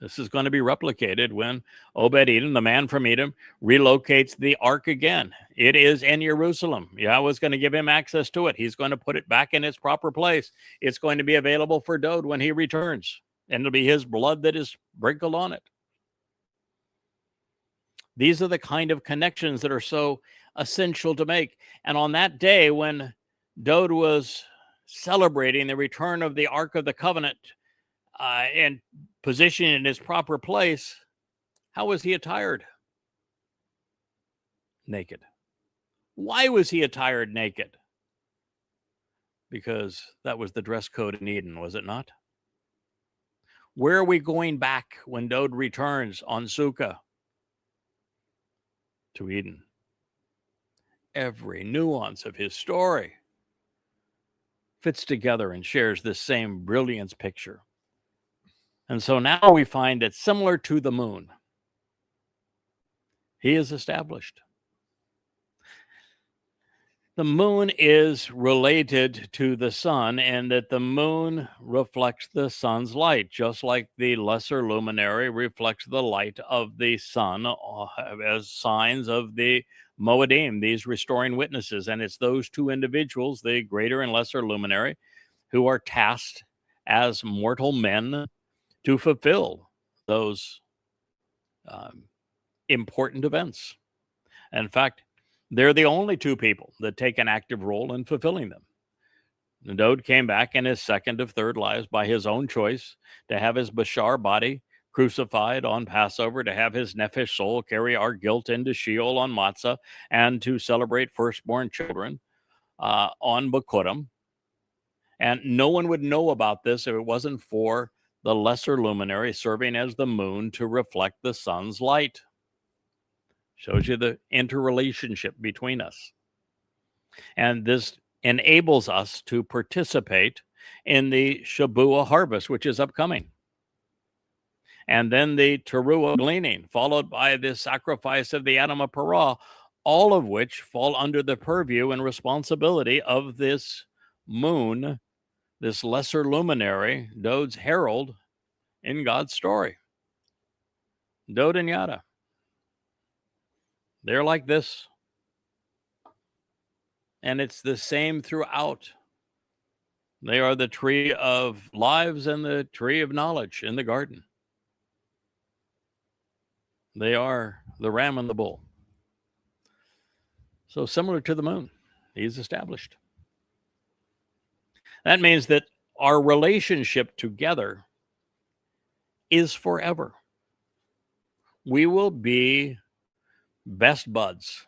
This is going to be replicated when Obed-Edom, the man from Edom, relocates the ark again. It is in Jerusalem. Yahweh's going to give him access to it. He's going to put it back in its proper place. It's going to be available for Dode when he returns, and it'll be his blood that is sprinkled on it. These are the kind of connections that are so essential to make. And on that day when Dode was celebrating the return of the Ark of the Covenant and positioned in its proper place, how was he attired? Naked. Why was he attired naked? Because that was the dress code in Eden, was it not? Where are we going back when Dode returns on Sukkah? To Eden. Every nuance of his story fits together and shares this same brilliance picture. And so now we find that similar to the moon, he is established. The moon is related to the sun, and that the moon reflects the sun's light, just like the lesser luminary reflects the light of the sun as signs of the Moedim, these restoring witnesses. And it's those two individuals, the greater and lesser luminary, who are tasked as mortal men to fulfill those important events. In fact, they're the only two people that take an active role in fulfilling them. Dowd came back in his second of third lives by his own choice to have his Bashar body crucified on Passover, to have his Nephesh soul carry our guilt into Sheol on Matzah, and to celebrate firstborn children on Bikurim. And no one would know about this if it wasn't for the lesser luminary serving as the moon to reflect the sun's light. Shows you the interrelationship between us. And this enables us to participate in the Shabua harvest, which is upcoming. And then the Teruah gleaning, followed by the sacrifice of the Adam of Parah, all of which fall under the purview and responsibility of this moon, this lesser luminary, Dowd's herald in God's story. Dowd and Yada. They're like this. And it's the same throughout. They are the tree of lives and the tree of knowledge in the garden. They are the ram and the bull. So similar to the moon, he's established. That means that our relationship together is forever. We will be best buds,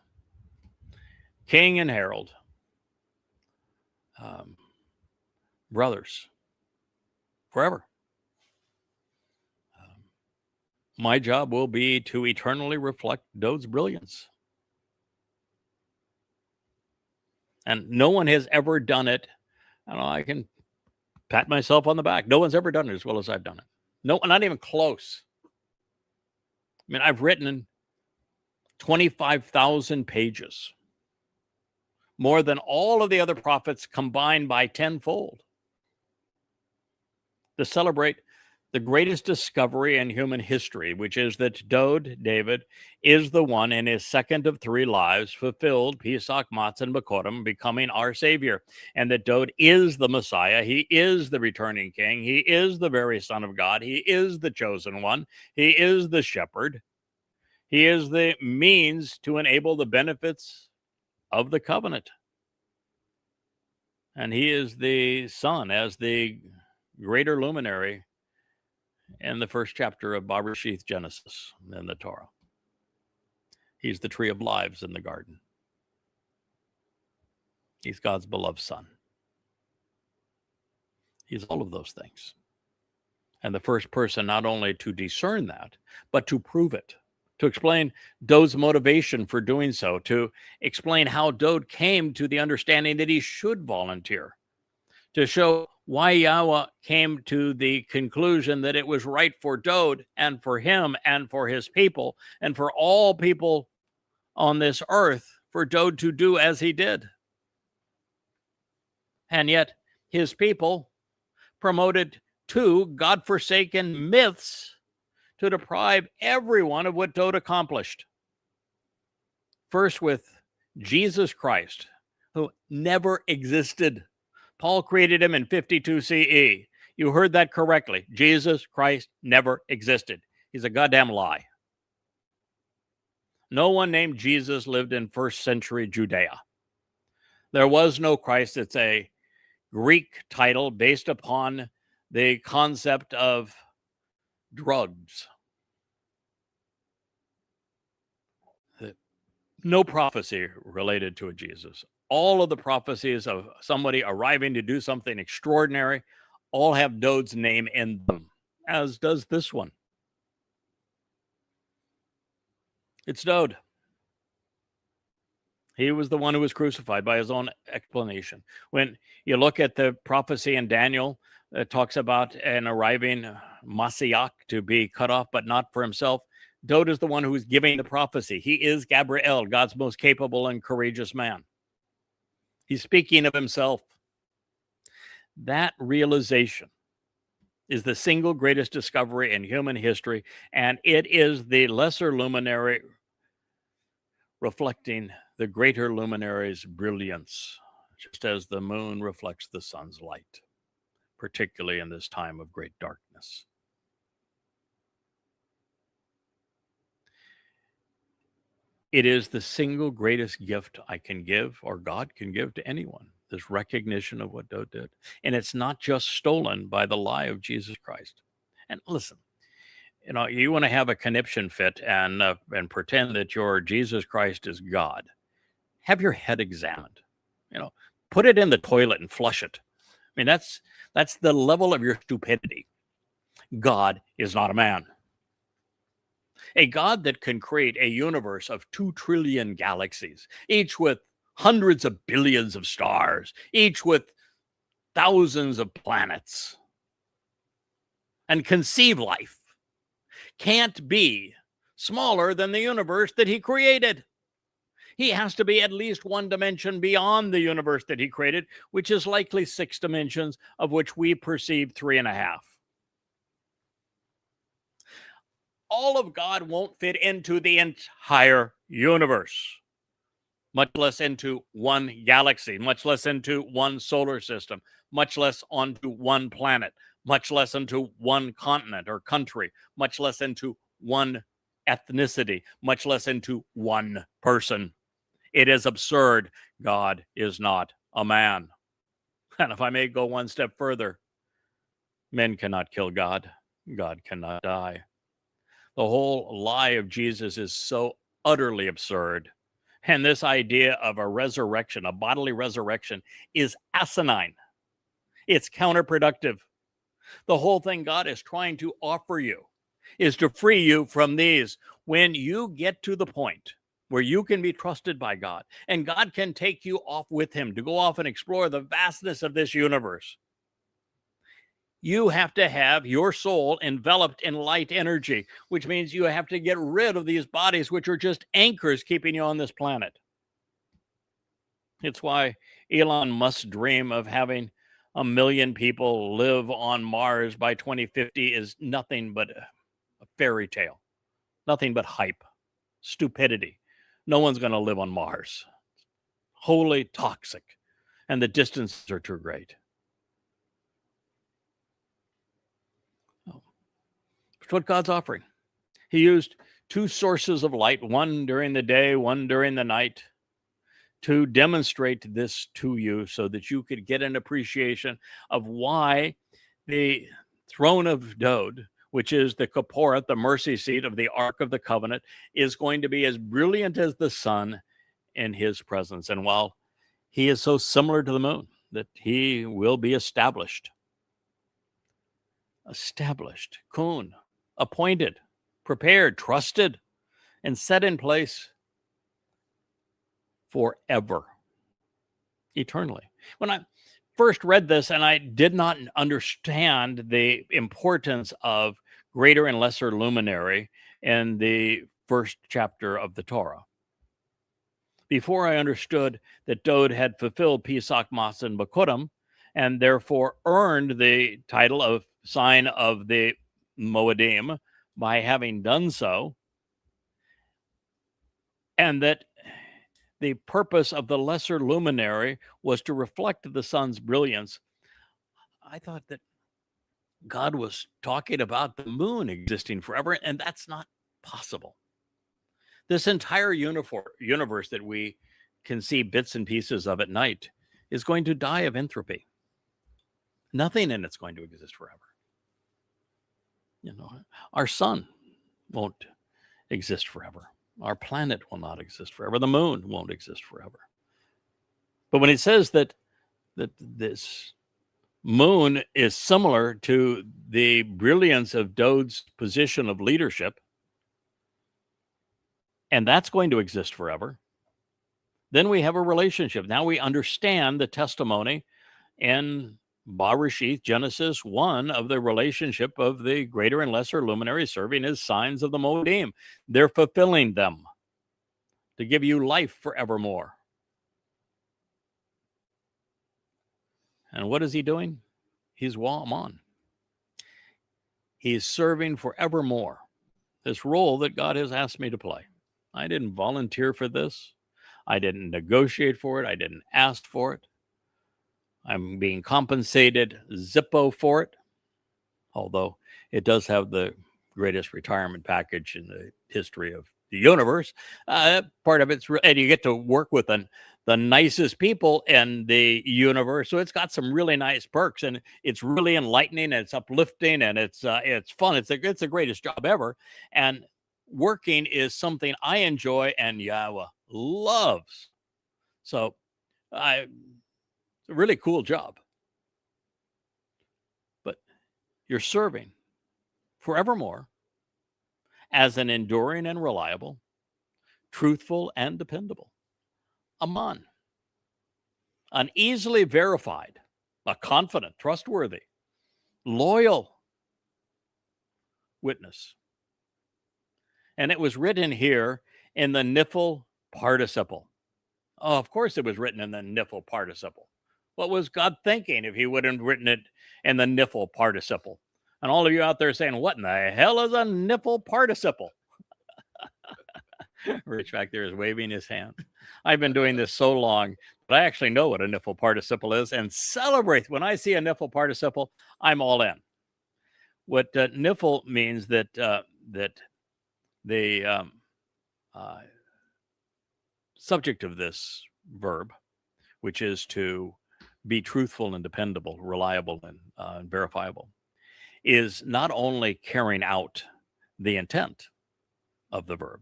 king and herald, brothers, forever. My job will be to eternally reflect Dowd's brilliance. And no one has ever done it. I can pat myself on the back. No one's ever done it as well as I've done it. No, not even close. I mean, I've written 25,000 pages, more than all of the other prophets combined by tenfold, to celebrate the greatest discovery in human history, which is that Dowd, David, is the one in his second of three lives fulfilled Pesach, Matzah, and Bikurim, becoming our Savior, and that Dowd is the Messiah. He is the returning King. He is the very Son of God. He is the chosen one. He is the shepherd. He is the means to enable the benefits of the covenant. And he is the Son as the greater luminary in the first chapter of Bereshith Genesis in the Torah. He's the tree of lives in the garden. He's God's beloved Son. He's all of those things. And the first person not only to discern that, but to prove it, to explain Dowd's motivation for doing so, to explain how Dowd came to the understanding that he should volunteer, to show why Yahweh came to the conclusion that it was right for Dowd and for him and for his people and for all people on this earth for Dowd to do as he did. And yet his people promoted two God-forsaken myths to deprive everyone of what Dowd accomplished. First, with Jesus Christ, who never existed. Paul created him in 52 CE. You heard that correctly. Jesus Christ never existed. He's a goddamn lie. No one named Jesus lived in first century Judea. There was no Christ. It's a Greek title based upon the concept of drugs. No prophecy related to a Jesus. All of the prophecies of somebody arriving to do something extraordinary all have Dowd's name in them, as does this one. It's Dowd. He was the one who was crucified by his own explanation. When you look at the prophecy in Daniel, it talks about an arriving Messiah to be cut off, but not for himself. Dowd is the one who's giving the prophecy. He is Gabriel, God's most capable and courageous man. He's speaking of himself. That realization is the single greatest discovery in human history, and it is the lesser luminary reflecting the greater luminary's brilliance, just as the moon reflects the sun's light, particularly in this time of great darkness. It is the single greatest gift I can give, or God can give to anyone, this recognition of what Dowd did. And it's not just stolen by the lie of Jesus Christ. And listen, you want to have a conniption fit and pretend that your Jesus Christ is God. Have your head examined. Put it in the toilet and flush it. I mean, that's the level of your stupidity. God is not a man. A God that can create a universe of 2 trillion galaxies, each with hundreds of billions of stars, each with thousands of planets, and conceive life, can't be smaller than the universe that he created. He has to be at least one dimension beyond the universe that he created, which is likely 6 dimensions, of which we perceive 3.5. All of God won't fit into the entire universe, much less into one galaxy, much less into one solar system, much less onto one planet, much less into one continent or country, much less into one ethnicity, much less into one person. It is absurd. God is not a man. And if I may go one step further, men cannot kill God. God cannot die. The whole lie of Jesus is so utterly absurd. And this idea of a resurrection, a bodily resurrection, is asinine. It's counterproductive. The whole thing God is trying to offer you is to free you from these. When you get to the point where you can be trusted by God and God can take you off with him to go off and explore the vastness of this universe, you have to have your soul enveloped in light energy, which means you have to get rid of these bodies, which are just anchors keeping you on this planet. It's why Elon Musk's dream of having 1 million people live on Mars by 2050 is nothing but a fairy tale, nothing but hype, stupidity. No one's going to live on Mars. Wholly toxic, and the distances are too great. It's what God's offering. He used 2 sources of light, one during the day, one during the night, to demonstrate this to you so that you could get an appreciation of why the throne of Dowd, which is the Kipporath, the mercy seat of the Ark of the Covenant, is going to be as brilliant as the sun in his presence. And while he is so similar to the moon, that he will be established, kun, appointed, prepared, trusted, and set in place forever, eternally. When I first read this, and I did not understand the importance of greater and lesser luminary in the first chapter of the Torah, before I understood that Dowd had fulfilled Pesach, Mas, and Bakurim, and therefore earned the title of sign of the Moedim by having done so, and that the purpose of the lesser luminary was to reflect the sun's brilliance, I thought that God was talking about the moon existing forever, and that's not possible. This entire universe that we can see bits and pieces of at night is going to die of entropy. Nothing in it's going to exist forever. Our sun won't exist forever. Our planet will not exist forever. The moon won't exist forever. But when it says that this moon is similar to the brilliance of Dowd's position of leadership, and that's going to exist forever, then we have a relationship. Now we understand the testimony in Barashith, Genesis 1, of the relationship of the greater and lesser luminaries serving as signs of the Moedim. They're fulfilling them to give you life forevermore. And what is he doing? He's Amon. He's serving forevermore this role that God has asked me to play. I didn't volunteer for this. I didn't negotiate for it. I didn't ask for it. I'm being compensated Zippo for it, although it does have the greatest retirement package in the history of the universe. Part of it's, and you get to work with the nicest people in the universe. So it's got some really nice perks, and it's really enlightening, and it's uplifting, and it's fun. It's the greatest job ever. And working is something I enjoy and Yahweh loves. So it's a really cool job. But you're serving forevermore as an enduring and reliable, truthful and dependable Amon, an easily verified, a confident, trustworthy, loyal witness. And it was written here in the Niphal participle. Oh, of course it was written in the Niphal participle. What was God thinking if he wouldn't have written it in the Niphal participle? And all of you out there saying, what in the hell is a Niphal participle? Rich back there is waving his hand. I've been doing this so long, but I actually know what a Niphal participle is and celebrate. When I see a Niphal participle, I'm all in. What Niphal means that the subject of this verb, which is to be truthful and dependable, reliable and verifiable, is not only carrying out the intent of the verb,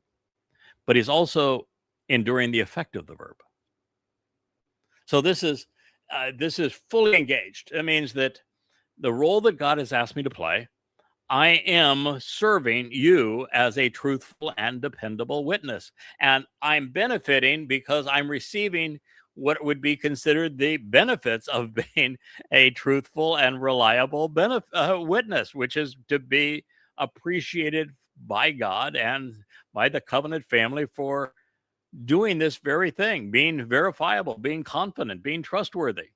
but is also enduring the effect of the verb. So this is fully engaged. It means that the role that God has asked me to play, I am serving you as a truthful and dependable witness. And I'm benefiting because I'm receiving what would be considered the benefits of being a truthful and reliable witness, which is to be appreciated by God and by the covenant family for doing this very thing, being verifiable, being confident, being trustworthy.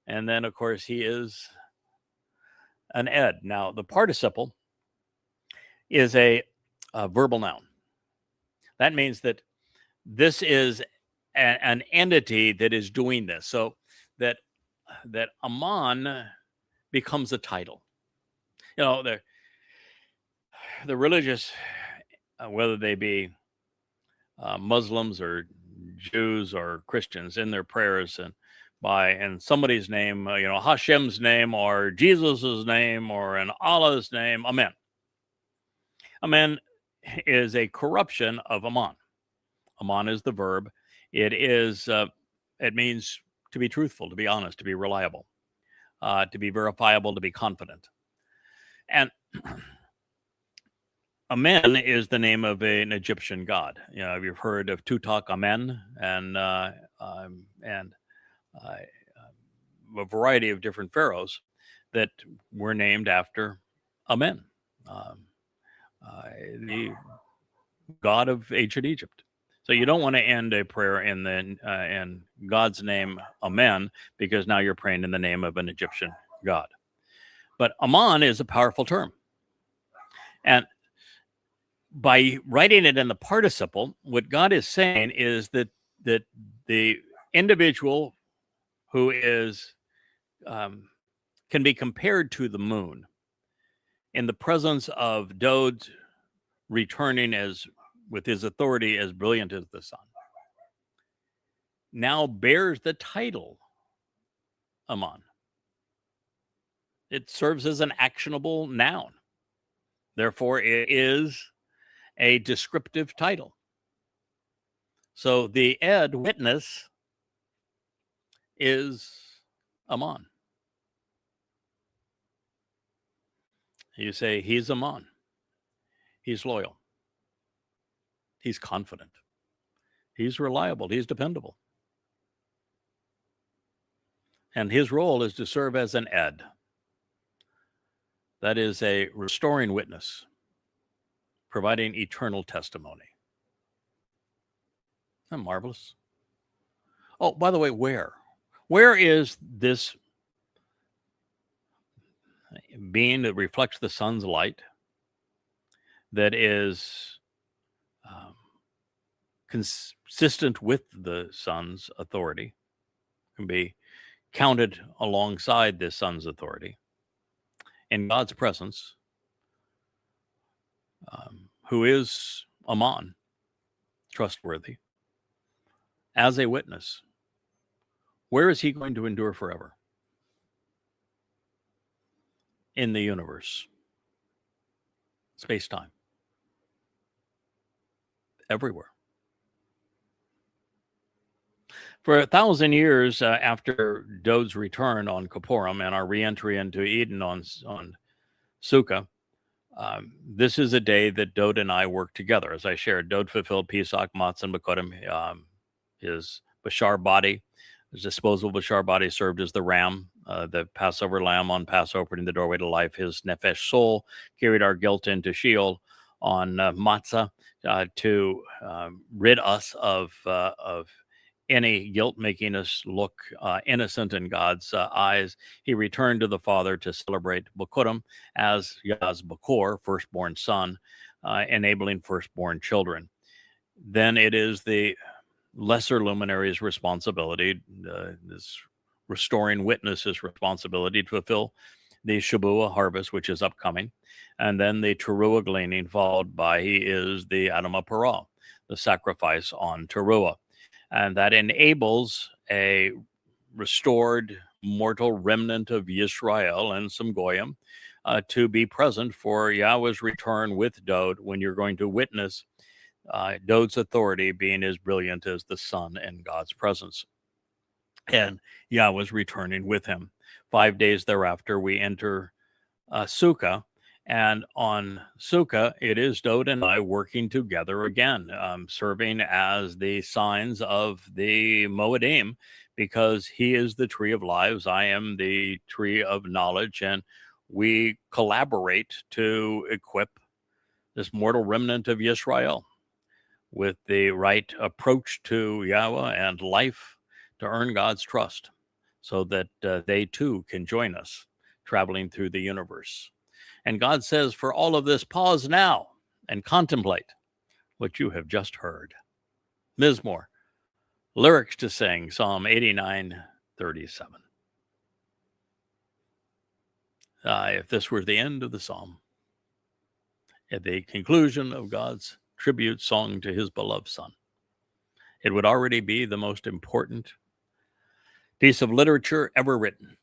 And then, of course, he is an ed. Now, the participle is a verbal noun. That means that this is an entity that is doing this. So that Amon becomes a title. You know, the religious, whether they be Muslims or Jews or Christians, in their prayers and in somebody's name, Hashem's name or Jesus's name or in Allah's name, Amen. Amen is a corruption of Amon. Amon is the verb. It means to be truthful, to be honest, to be reliable, to be verifiable, to be confident. And Amen is the name of an Egyptian god. You've heard of Tutankhamen and a variety of different pharaohs that were named after Amen, the god of ancient Egypt. So you don't want to end a prayer in God's name, Amen, because now you're praying in the name of an Egyptian god. But Amon is a powerful term. And by writing it in the participle, what God is saying is that the individual who is can be compared to the moon in the presence of Dode returning with his authority as brilliant as the sun, now bears the title Amon. It serves as an actionable noun. Therefore, it is a descriptive title. So the ed witness is Amon. You say, he's Amon. He's loyal. He's confident. He's reliable. He's dependable. And his role is to serve as an ed. That is a restoring witness, providing eternal testimony. Isn't that marvelous? Oh, by the way, where? Where is this being that reflects the sun's light, that is consistent with the sun's authority, can be counted alongside the sun's authority in God's presence, who is Aman, trustworthy, as a witness? Where is he going to endure forever? In the universe, space-time, everywhere. For 1,000 years after Dod's return on Kippurim and our reentry into Eden on Sukkah, this is a day that Dod and I worked together. As I shared, Dod fulfilled Pesach, Matzah, and Bekurim. His Bashar body, his disposable Bashar body, served as the ram, the Passover lamb on Passover, opening the doorway to life. His Nefesh soul carried our guilt into Sheol on Matzah to rid us of any guilt, making us look innocent in God's eyes. He returned to the Father to celebrate Bekurim as Yah's Bakor, firstborn son, enabling firstborn children. Then it is the lesser luminary's responsibility, this restoring witness's responsibility, to fulfill the Shabua harvest, which is upcoming, and then the Teruah gleaning, followed by he is the Adamah Parah, the sacrifice on Teruah. And that enables a restored mortal remnant of Yisrael and some Goyim to be present for Yahweh's return with Dod, when you're going to witness Dod's authority being as brilliant as the sun in God's presence. And Yahweh's returning with him. 5 days thereafter, we enter Sukkah. And on Sukkah, it is Dod and I working together again, serving as the signs of the Moedim, because he is the tree of lives, I am the tree of knowledge, and we collaborate to equip this mortal remnant of Yisrael with the right approach to Yahweh and life to earn God's trust, so that they too can join us traveling through the universe. And God says, for all of this, pause now and contemplate what you have just heard. Mizmor, lyrics to sing, Psalm 89:37. If this were the end of the psalm, at the conclusion of God's tribute song to his beloved son, it would already be the most important piece of literature ever written.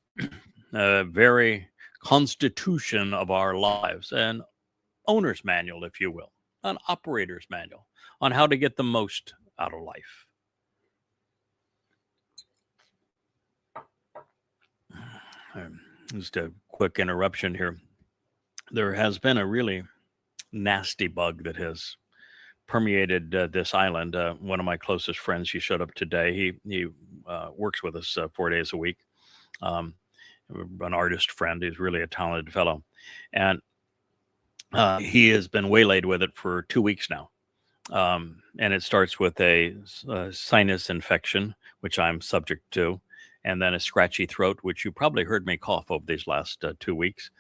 A very constitution of our lives, an owner's manual, if you will, an operator's manual on how to get the most out of life. Just a quick interruption here. There has been a really nasty bug that has permeated this island. One of my closest friends, he showed up today. He works with us 4 days a week. An artist friend. He's really a talented fellow. And he has been waylaid with it for 2 weeks now. And it starts with a sinus infection, which I'm subject to, and then a scratchy throat, which you probably heard me cough over these last 2 weeks,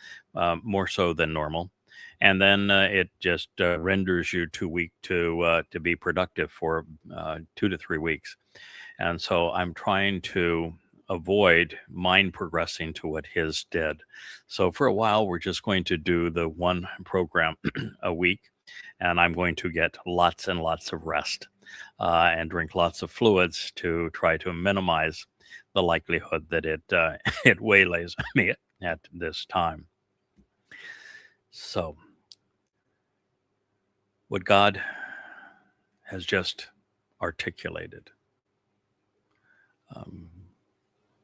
more so than normal. And then it just renders you too weak to be productive for 2 to 3 weeks. And so I'm trying to avoid mine progressing to what his did. So for a while, we're just going to do the one program a week, and I'm going to get lots and lots of rest and drink lots of fluids to try to minimize the likelihood that it waylays me at this time. So what God has just articulated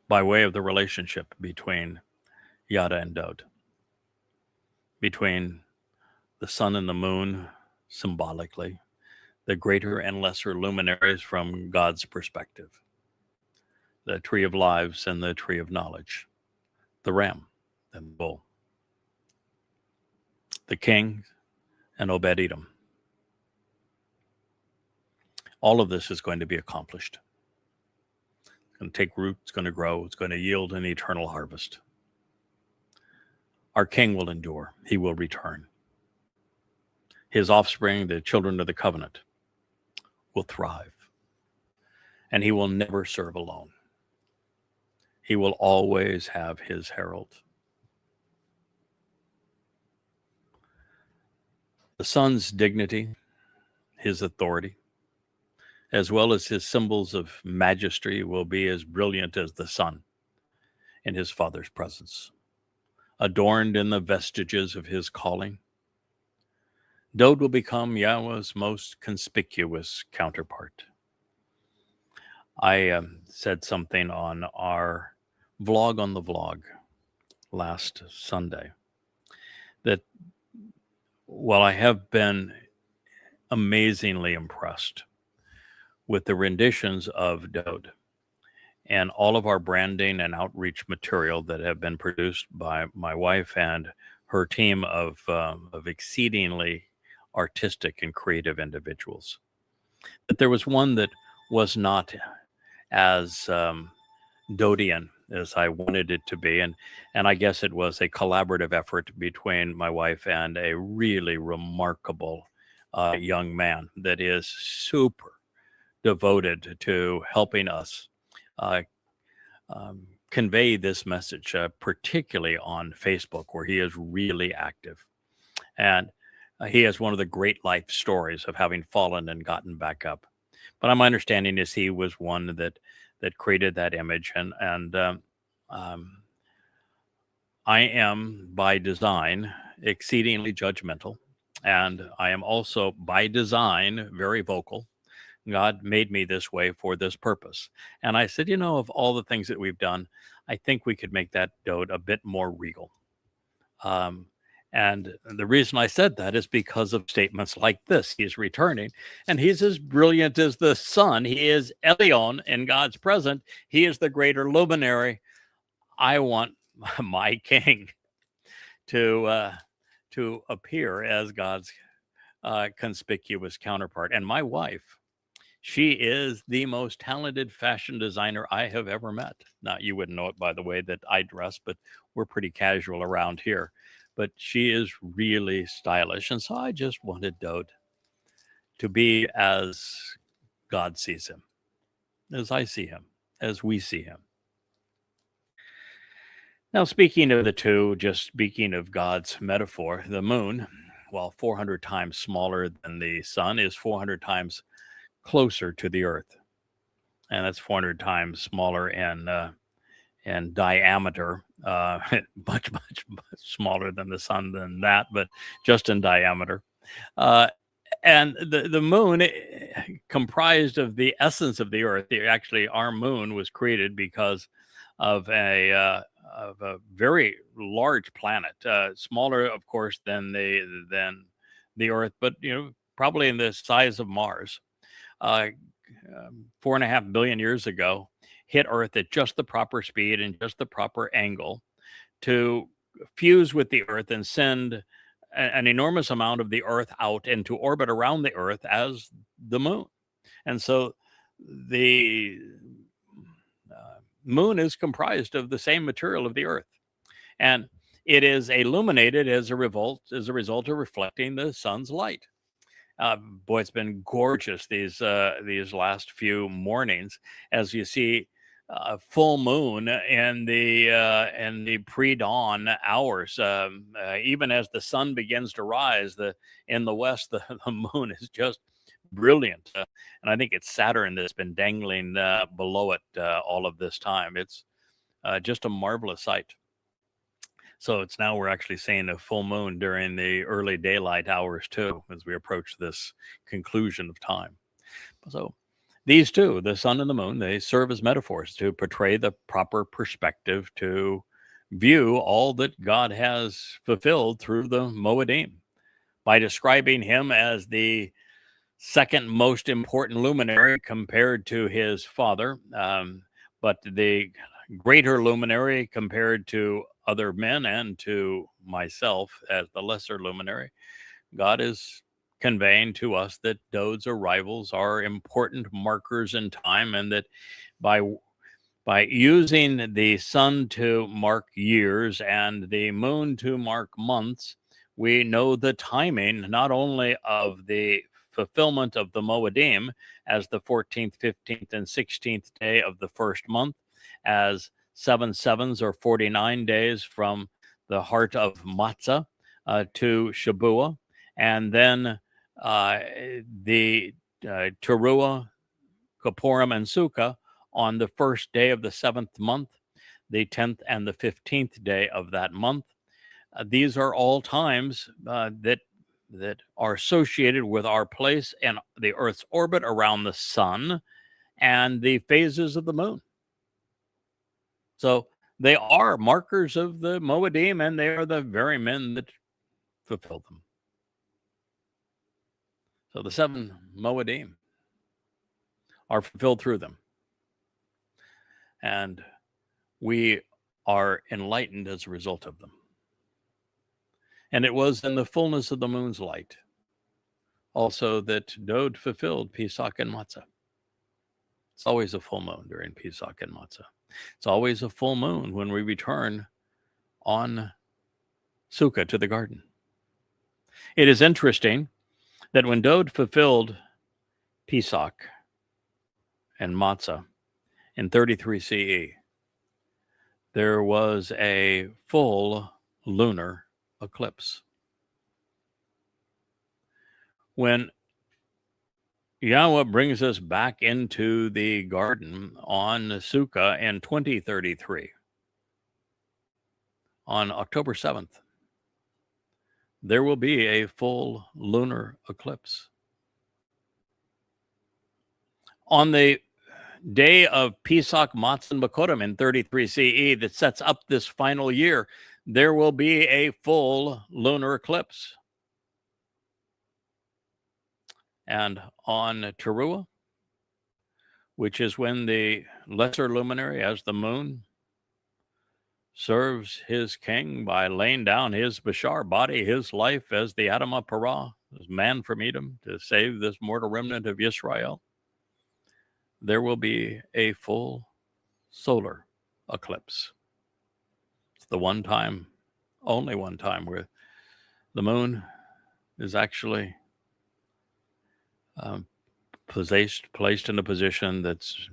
by way of the relationship between Yada and Dod, between the sun and the moon symbolically, the greater and lesser luminaries from God's perspective, the tree of lives and the tree of knowledge, the ram and the bull, the king and Obed Edom. All of this is going to be accomplished. It's going to take root, it's going to grow, it's going to yield an eternal harvest. Our king will endure, he will return. His offspring, the children of the covenant, will thrive. And he will never serve alone. He will always have his herald. The Son's dignity, his authority, as well as his symbols of majesty, will be as brilliant as the sun in his Father's presence, adorned in the vestiges of his calling. Dowd will become Yahweh's most conspicuous counterpart. I said something on our vlog on the vlog last Sunday that while I have been amazingly impressed with the renditions of Dowd and all of our branding and outreach material that have been produced by my wife and her team of exceedingly artistic and creative individuals, that there was one that was not as Dowdian as I wanted it to be. And I guess it was a collaborative effort between my wife and a really remarkable young man that is super devoted to helping us convey this message, particularly on Facebook, where he is really active. And he has one of the great life stories of having fallen and gotten back up. But my understanding is he was one that created that image. And I am, by design, exceedingly judgmental. And I am also, by design, very vocal. God made me this way for this purpose. And I said, of all the things that we've done, I think we could make that Dowd a bit more regal. And the reason I said that is because of statements like this. He's returning, and he's as brilliant as the sun. He is Elion in God's presence. He is the greater luminary. I want my king to appear as God's conspicuous counterpart. And my wife, she is the most talented fashion designer I have ever met. Now, you wouldn't know it by the way that I dress, but we're pretty casual around here. But she is really stylish. And so I just wanted Dowd to be as God sees him, as I see him, as we see him. Now, speaking of the two, just speaking of God's metaphor, the moon, while 400 times smaller than the sun, is 400 times closer to the earth. And that's 400 times smaller in diameter, much smaller than the sun than that, but just in diameter. And the moon comprised of the essence of the earth. Actually, our moon was created because of a very large planet, smaller, of course, than the earth, but probably in the size of Mars. 4.5 billion years ago, hit Earth at just the proper speed and just the proper angle to fuse with the Earth and send an enormous amount of the Earth out into orbit around the Earth as the moon. And so the moon is comprised of the same material of the Earth. And it is illuminated as a result of reflecting the sun's light. Boy, it's been gorgeous these last few mornings as you see full moon in the pre-dawn hours. Even as the sun begins to rise, in the west, the moon is just brilliant. And I think it's Saturn that's been dangling below it all of this time. It's just a marvelous sight. So it's now we're actually seeing a full moon during the early daylight hours too, as we approach this conclusion of time. So these two, the sun and the moon, they serve as metaphors to portray the proper perspective to view all that God has fulfilled through the Moedim. By describing him as the second most important luminary compared to his father, but the greater luminary compared to other men and to myself as the lesser luminary, God is conveying to us that Dode's arrivals are important markers in time, and that by using the sun to mark years and the moon to mark months, we know the timing not only of the fulfillment of the Moedim as the 14th, 15th, and 16th day of the first month, as 7 sevens or 49 days from the heart of Matzah to Shabuah, and then the Teruah, Kippurim, and Sukkah on the first day of the 7th month, the 10th and the 15th day of that month. These are all times that are associated with our place in the Earth's orbit around the sun and the phases of the moon. So they are markers of the Moedim, and they are the very men that fulfill them. So the 7 Moedim are fulfilled through them. And we are enlightened as a result of them. And it was in the fullness of the moon's light also that Dode fulfilled Pesach and Matzah. It's always a full moon during Pesach and Matzah. It's always a full moon when we return on Sukkah to the garden. It is interesting that when Dode fulfilled Pesach and Matzah in 33 CE, there was a full lunar eclipse. When Yahweh brings us back into the garden on Sukkah in 2033, on October 7th, there will be a full lunar eclipse. On the day of Pesach, Matzah, and Bokorim in 33 CE that sets up this final year, there will be a full lunar eclipse. And on Teruah, which is when the lesser luminary, as the moon, serves his king by laying down his Bashar body, his life as the Adamah Parah, as man from Edom, to save this mortal remnant of Israel, there will be a full solar eclipse. It's the one time, only one time, where the moon is actually placed in a position that's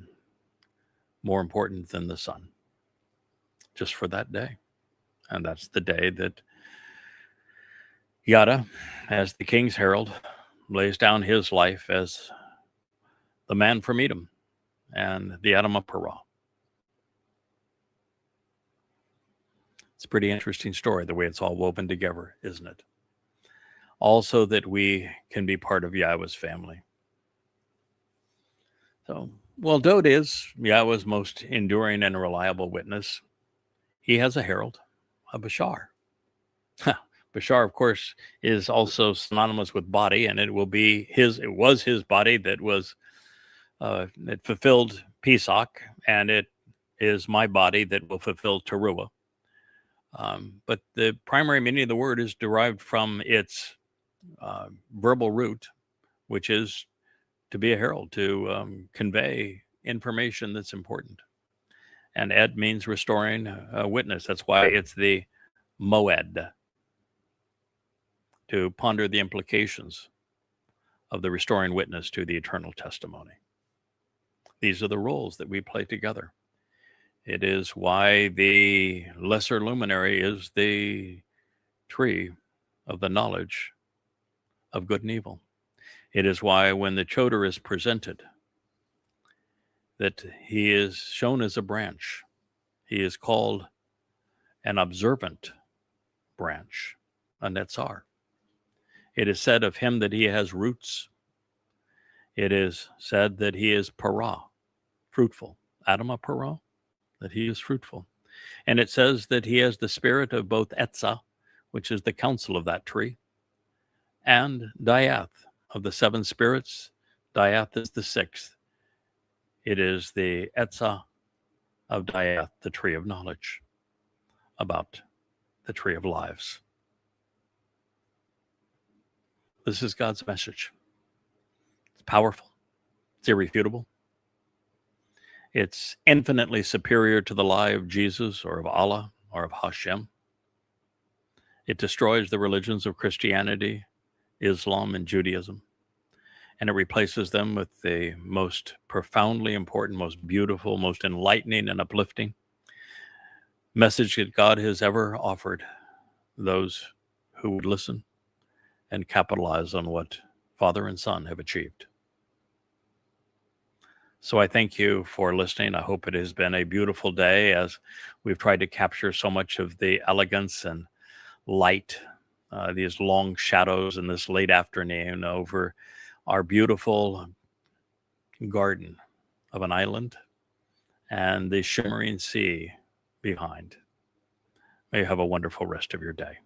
more important than the sun, just for that day. And that's the day that Yada, as the king's herald, lays down his life as the man from Edom and the Adamah Parah. It's a pretty interesting story, the way it's all woven together, isn't it? Also that we can be part of Yahweh's family. So, well, Dode is Yahweh's most enduring and reliable witness. He has a herald, a Bashar. Bashar, of course, is also synonymous with body, and it was his body that was it fulfilled Pesach, and it is my body that will fulfill Teruah. But the primary meaning of the word is derived from its verbal root, which is to be a herald, to convey information that's important. And ed means restoring a witness. That's why it's the moed, to ponder the implications of the restoring witness to the eternal testimony. These are the roles that we play together. It is why the lesser luminary is the tree of the knowledge of good and evil. It is why when the Choder is presented, that he is shown as a branch. He is called an observant branch, a Netzar. It is said of him that he has roots. It is said that he is Parah, fruitful. Adamah Parah, that he is fruitful. And it says that he has the spirit of both Etzah, which is the counsel of that tree, and Diath, of the 7 spirits. Diath is the 6th. It is the Etzah of Diath, the tree of knowledge, about the tree of lives. This is God's message. It's powerful. It's irrefutable. It's infinitely superior to the lie of Jesus or of Allah or of Hashem. It destroys the religions of Christianity, Islam, and Judaism, and it replaces them with the most profoundly important, most beautiful, most enlightening, and uplifting message that God has ever offered those who would listen and capitalize on what Father and Son have achieved. So I thank you for listening. I hope it has been a beautiful day as we've tried to capture so much of the elegance and light, these long shadows in this late afternoon over our beautiful garden of an island and the shimmering sea behind. May you have a wonderful rest of your day.